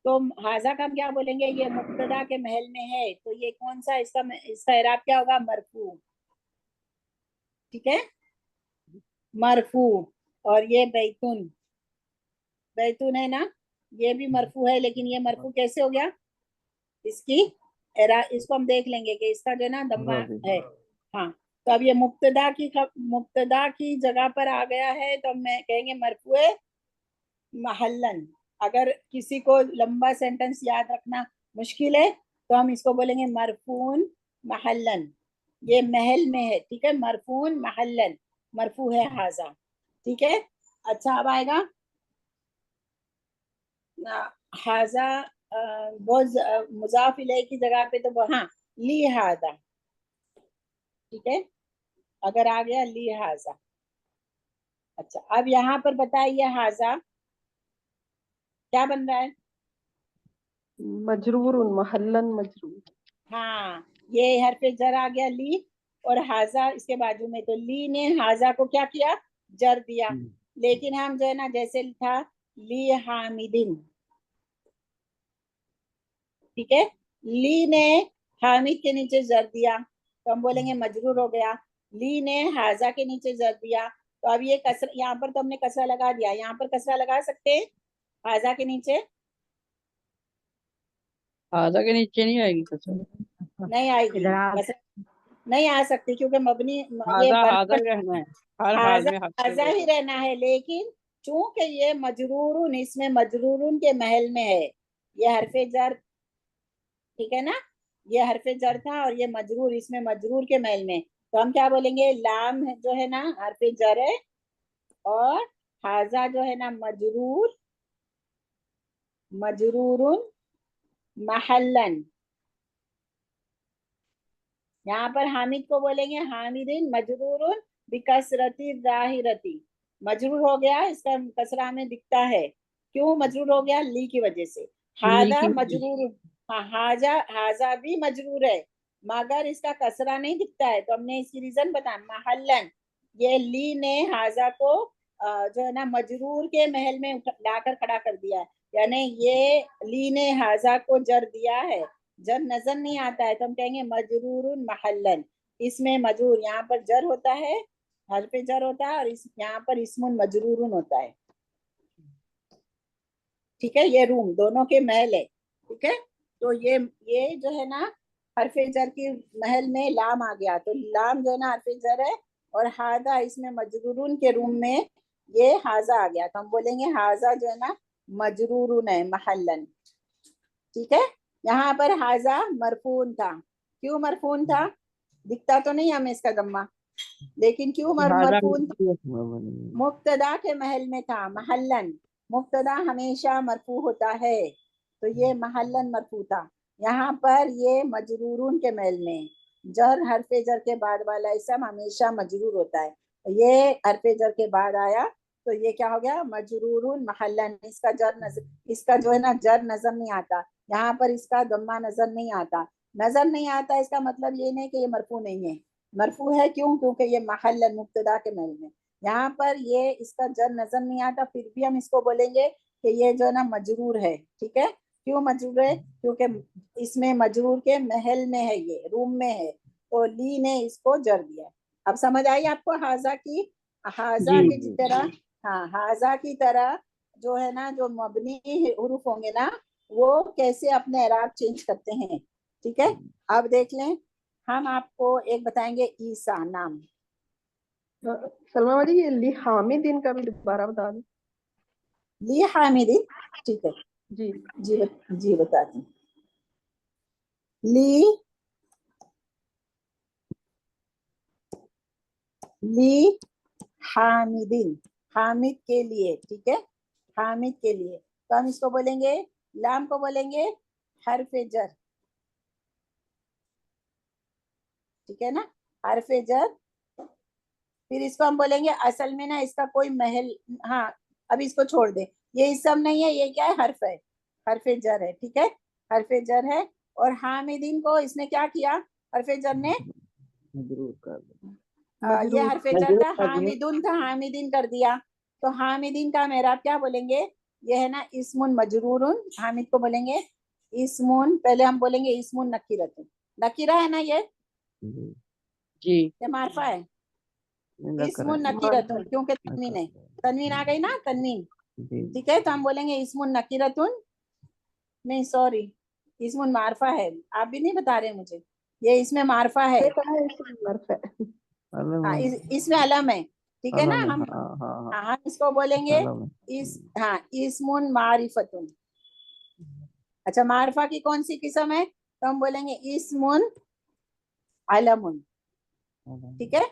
तो हाजा का हम क्या बोलेंगे, ये मुब्तदा के महल में है, तो ये कौन सा, इसका इराब क्या होगा, मरफू, ठीक है, मरफू। और ये बैतुन, बैतुन है ना, ये भी मरफू है, लेकिन ये मरफू कैसे हो गया, इसकी इसको हम देख लेंगे कि इसका जो है ना दम्मा है। हाँ, तो अब ये मुब्तदा की जगह पर आ गया है तो मैं कहेंगे मरफूए महल्लन। अगर किसी को लंबा सेंटेंस याद रखना मुश्किल है तो हम इसको बोलेंगे मरफून महल्लन, ये महल में है, ठीक है, मरफून महल्लन, मरफू है हाजा, ठीक है। अच्छा, अब आएगा हाजा, बहुत मुजाफ इलैहि की जगह पे तो हाँ ली हाजा, ठीक है, अगर आ गया ली हाजा। अच्छा, अब यहाँ पर बताइए हाजा क्या बन रहा है, मजरूर महल्लन मजरूर। हाँ, ये हरफे जर आ गया ली और हाजा इसके बाजू में, तो ली ने हाजा को क्या किया, जर दिया। लेकिन हम जो है ना जैसे था ली हामिदिन, ठीक है, ली ने हामिद के नीचे जर दिया तो हम बोलेंगे मजरूर हो गया। ली ने हाजा के नीचे जर दिया, तो अब ये कसरा, यहाँ पर तो हमने कसरा लगा दिया, यहाँ पर कसरा लगा सकते हैं हाजा के नीचे, हाजा के नीचे नहीं आएगी कसर। नहीं आएगी कसरा, नहीं आ सकती क्योंकि मबनी ये हाजा हाजा बर्फ ही रहना है, हर हाल हाजा में हाजा ही रहना है, लेकिन चूंकि ये मजरूरुन इसमें मजरूरुन के महल में है ये हरफे जर, ठीक है ना, ये हरफे जर था और ये मजरूर, इसमें मजरूर के महल में, तो हम क्या बोलेंगे, लाम जो है ना हरफे जर है, और हाजा जो है ना मजरूर, मजरूरुन महल्लन। यहाँ पर हामिद को बोलेंगे हामिदिन मजरूरुन बिकसरती जाहिरती, मजरूर हो गया, इसका कसरा में दिखता है, क्यों मजरूर हो गया, ली की वजह से। हादा मजरूर, हाँ हाजा, हाजा भी मजरूर है मगर इसका कसरा नहीं दिखता है, तो हमने इसकी रीजन बताया, महल्लन, ये ली ने हाजा को जो है ना मजरूर के महल में लाकर खड़ा कर दिया है, यानी ये ली ने हाजा को जर दिया है, जर नजर नहीं आता है तो हम कहेंगे मजरूरुन महल्लन। इसमें मजरूर यहाँ पर जर होता है, हर पे जर होता है, और इस यहाँ पर इसमुन मजरूरुन होता है, ठीक है, ये रूम दोनों के महल है, ठीक है। तो ये जो है ना हरफे जर की महल में लाम आ गया, तो लाम जो है ना हरफे जर है, और हाजा इसमें मजरूरुन के रूम में ये हाजा आ गया, तो हम बोलेंगे हाजा जो है ना मजरूरुन है महल्लन, ठीक है। यहाँ पर हाजा मरफून था, क्यों मरफून था, दिखता तो नहीं हमें इसका दम्मा, लेकिन क्यों मरफून था, मुब्तदा के महल में था, महल्लन, मुब्तदा हमेशा मरफू होता है, तो ये महल्लन मरफू था। यहाँ पर ये मजरूरून के महल में, जर हरफे जर के बाद वाला इसम हमेशा मजरूर होता है, तो ये हरफे जर के बाद आया, तो ये क्या हो गया, मजरूरून महल्लन, इसका जर नजर, इसका जो है ना जर नजर नहीं आता, यहाँ पर इसका दम्मा नजर नहीं आता, नजर नहीं आता, इसका मतलब ये नहीं कि ये मरफू नहीं है, मरफू है, क्यों, क्योंकि ये महल्लन मुब्तदा के महल में, यहाँ पर ये इसका जर नजर नहीं आता, फिर भी हम इसको बोलेंगे कि ये जो है ना मजरूर है, ठीक है। क्यों मजरूर है, क्योंकि इसमें मजरूर के महल में है, ये रूम में है, तो ली ने इसको जर दिया। अब समझ आई आपको हाजा की, हाजा की तरह, हाँ हाजा की तरह जो है ना जो मबनी हुरूफ होंगे ना, वो कैसे अपने एराब चेंज करते हैं, ठीक है। अब देख लें, हम आपको एक बताएंगे ईसा नाम। सलमा वाली ये ली हामिदिन का भी दोबारा बता दें। ली हामिदिन, ठीक है, जी जी बताती हूँ। ली ली हामिदिन, हामिद के लिए, ठीक है, हामिद के लिए, तो हम इसको बोलेंगे, लाम को बोलेंगे हरफे जर, ठीक है ना, हरफे जर, फिर इसको हम बोलेंगे, असल में ना इसका कोई महल, हाँ अब इसको छोड़ दे, ये इसम नहीं है, ये क्या है, हरफ है, हरफे जर है, ठीक है, हरफे जर है, और हामिदीन को इसने क्या किया, हरफे जर ने मजरूर कर ये हरफे जर था, हामिदुन था, हामिदीन कर दिया, तो हामिदीन का मेरा क्या बोलेंगे, ये है ना इस्मुन मजरूरुन, हामिद को बोलेंगे इस्मुन, पहले हम बोलेंगे इस्मुन नकीरतुन, नकीरा है ना ये जी मारफा है, इस्मुन नकीरतुन, क्योंकि तनवीन है, तनवीन आ गई ना, तनवीन, ठीक है, तो हम बोलेंगे इस्मुन नकीरतुन, नहीं सॉरी, इसमुन मारफा है, आप भी नहीं बता रहे मुझे, ये इसमें मारफा है, हाँ इसमें अलम है, ठीक है ना, हम हाँ इसको बोलेंगे इस, हाँ इसमुन मारिफतुन, अच्छा मारफा की कौन सी किस्म है, तो हम बोलेंगे इसमुन अलमुन, ठीक है,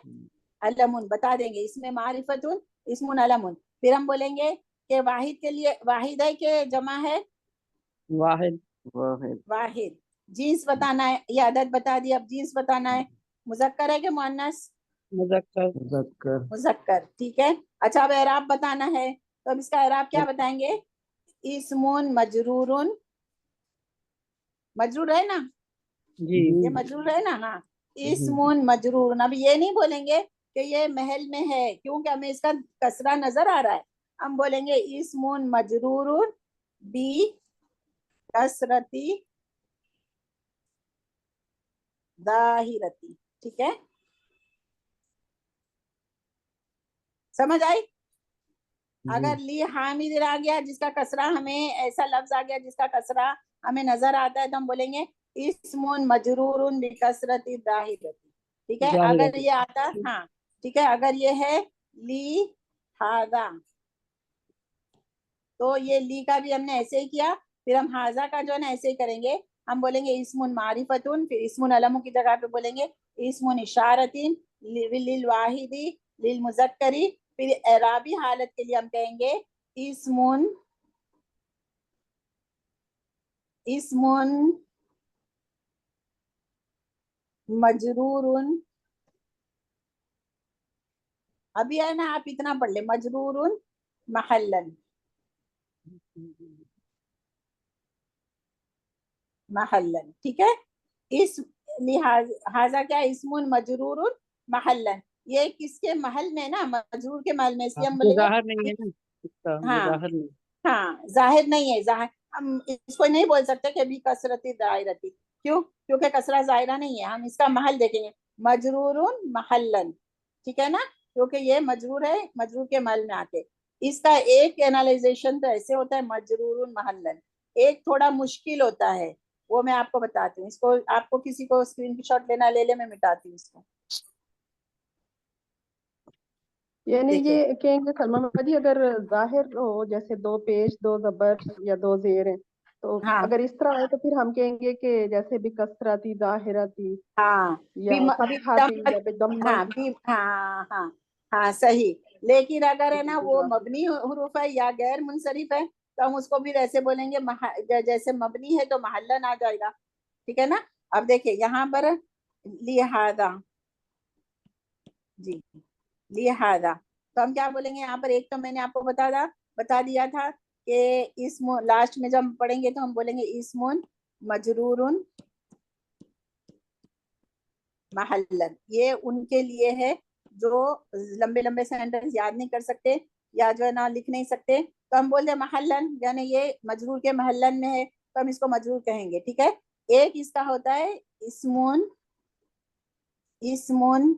अलमुन बता देंगे, इसमें मारिफतुन इसमुन अलमुन, फिर हम बोलेंगे कि वाहिद के लिए, वाहिद है कि जमा है, वाहिद, वाहिद, जीन्स बताना है, ये अदद बता दी, अब जीन्स बताना है, मुजक्कर है कि मुअन्नस, मुज़क्कर, मुजक्कर, ठीक है। अच्छा अब एराब बताना है, तो अब इसका एराब क्या बताएंगे, इस्मुन मजरूरुन, मजरूर है ना, जी ये मजरूर है ना, हाँ इस्मुन मजरूरुन, अब ये नहीं बोलेंगे कि ये महल में है, क्योंकि हमें इसका कसरा नजर आ रहा है, हम बोलेंगे इस्मुन मजरूरुन बी कसरती दाहिरती, ठीक है, समझ आई। अगर ली हामिद आ गया जिसका कसरा, हमें ऐसा लफ्ज आ गया जिसका कसरा हमें नजर आता है, तो हम बोलेंगे इस्मुन मजरूरुन बिकसरती दाहिरती, ठीक है। अगर ये आता, हाँ ठीक है, अगर ये है ली हादा, तो ये ली का भी हमने ऐसे ही किया, फिर हम हाजा का जो है ना ऐसे ही करेंगे, हम बोलेंगे इस्मुन मारिफतुन, फिर इस्मुन अलम की जगह पे बोलेंगे इस्मुन इशारतिन लिल वाहिदी लिल मुजक्करी, फिर एराबी हालत के लिए हम कहेंगे इस्मुन इस्मुन मजरूरुन, अभी है ना आप इतना पढ़ ले, मजरूरुन महल्लन, महल्लन, ठीक है। इस लिहाज हाजा क्या इस्मुन मजरूरुन महल्लन, ये किसके महल में ना, मजरूर के महल में, इसलिए हम बोलेंगे ज़ाहिर नहीं है ना इसका, ये हाँ ज़ाहिर नहीं। हाँ जाहिर नहीं है, जाहिर हम इसको नहीं बोल सकते कि भी कसरती दायरती, क्यों, क्योंकि कसरा जाहिरा नहीं है, हम इसका महल देखेंगे मजरूरुन महल्लन, ठीक है ना, क्योंकि ये मजरूर है, मजरूर के महल में आके। इसका एक एनालाइजेशन तो ऐसे होता है मजरूरुन महल्लन, एक थोड़ा मुश्किल होता है, वो मैं आपको बताती हूँ। इसको आपको किसी को स्क्रीन शॉट लेना ले ले, मैं मिटाती हूँ इसको। यानी देखिए ये कहेंगे सलमा जी, अगर जाहिर हो जैसे दो पेश दो जबर या दो जेर हैं, तो हाँ अगर इस तरह आए तो फिर हम कहेंगे कि जैसे भी कसरती जाहिरती हाँ या भी फतहाती या बेदम्मा। हाँ भी हाँ हाँ हाँ सही, लेकिन अगर है ना वो मबनी हुरूफ है या गैर मुनसरिफ है तो हम उसको भी ऐसे बोलेंगे जैसे मबनी है तो महल्लन आ जाएगा, ठीक है ना। अब देखिए यहाँ पर लिहाजा, जी लिहाजा, तो हम क्या बोलेंगे यहाँ पर, एक तो मैंने आपको बता दिया था कि इस्म लास्ट में जब हम पढ़ेंगे तो हम बोलेंगे इस्मुन मजरूरुन महल्लन, ये उनके लिए है जो लंबे लंबे सेंटेंस याद नहीं कर सकते या जो है ना लिख नहीं सकते, तो हम बोलते हैं महल्लन, यानी ये मजरूर के महल्लन में है तो हम इसको मजरूर कहेंगे, ठीक है। एक इसका होता है इस्मुन इस्मुन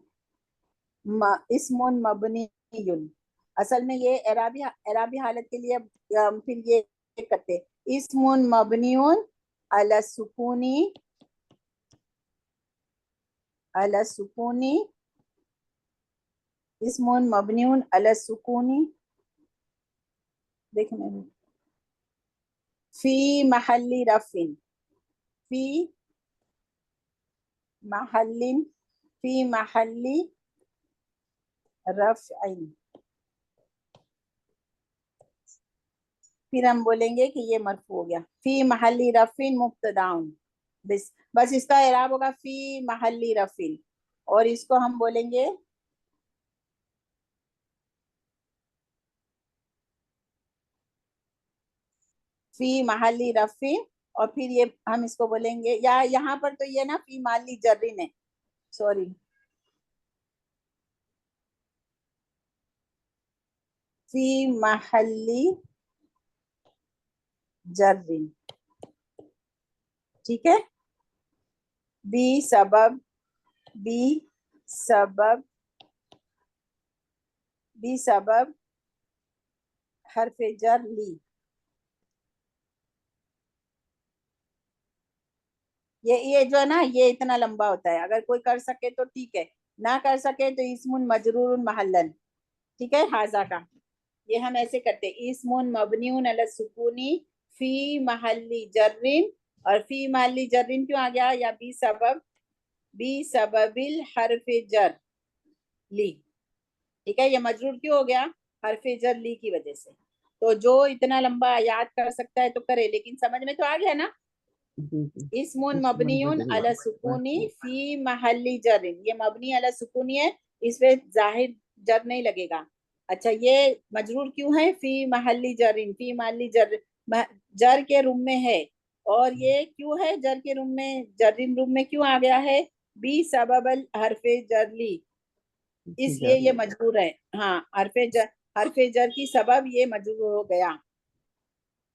इस्मुन मबनीयुन, असल में ये एराबी हालत के लिए फिर ये करते हैं इस्मुन मबनीयुन अला सुकूनी अला सुकूनी इस्मुन मबनीउन अला सुकूनी, देखने में फी महल्ली रफिन फी महल्लिन फी महल्ली रफइन, फिर हम बोलेंगे कि ये मरफू हो गया, फी महल्ली रफिन मुब्तदाउन, बस इसका इराब होगा फी महल्ली रफिन, और इसको हम बोलेंगे फी महल्ली रफिन, और फिर ये हम इसको बोलेंगे, या यहाँ पर तो ये ना फी महल्ली जर्रिन है, सॉरी फी महल्ली जर्रिन, ठीक है। बी सबब बी सबब बी सबब हरफ जर ली, ये जो है ना ये इतना लंबा होता है, अगर कोई कर सके तो ठीक है, ना कर सके तो इस्मुन मजरूरुन महल्लन, ठीक है। हाजा का ये हम ऐसे करते हैं इस्मुन मबनियुन अला सुकूनी फी महल्ली जर्रिन, और फी महल्ली जर्रिन क्यों आ गया, या बी सबबिल हरफ जर ली, ठीक है। ये मजरूर क्यों हो गया, हरफ जर ली की वजह से। तो जो इतना लंबा याद कर सकता है तो करे, लेकिन समझ में तो आ गया ना। इस्मुन मबनियुन अला सुकूनी फी महल्ली जरिन, ये मबनी अला सुकूनी है, इसमें जाहिर जर नहीं लगेगा। अच्छा ये मजरूर क्यों है, फी महल्ली जरिन, फी महल्ली जर जर के रूम में है, और ये क्यों है जर के रूम में, जरिन रूम में क्यों आ गया है, बी सबबल हरफे जरली, इसलिए ये मजबूर है। हाँ हरफे जर की सबब ये मजबूर हो गया,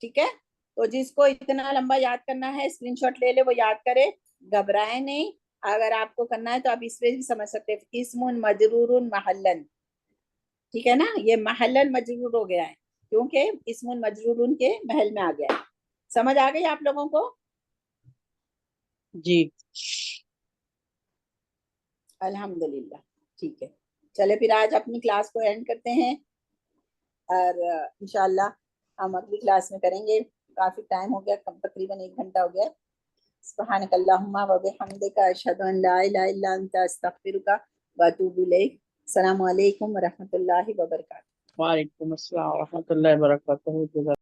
ठीक है। तो जिसको इतना लंबा याद करना है स्क्रीनशॉट ले ले, वो याद करे, घबराए नहीं। अगर आपको करना है तो आप इसमें भी समझ सकते हैं, इस्मुन मजरूरुन महल्लन, ठीक है ना, ये महल्लन मजरूर हो गया है क्योंकि इस्मुन मजरूरुन के महल में आ गया है। समझ आ गई आप लोगों को? जी अल्हम्दुलिल्लाह, ठीक है। चले फिर आज अपनी क्लास को एंड करते हैं, और इंशाल्लाह हम अगली क्लास में करेंगे। काफी टाइम हो गया, तकरीबन 1 घंटा हो गया. सुब्हानक अल्लाहुम्मा व बिहम्दिका अशहदु अन ला इलाहा इल्ला अंता अस्तगफिरुका व अतूबु इलैक. अस्सलामु अलैकुम व रहमतुल्लाहि व बरकातहू. वालेकुम अस्सलाम व रहमतुल्लाहि व बरकातहू.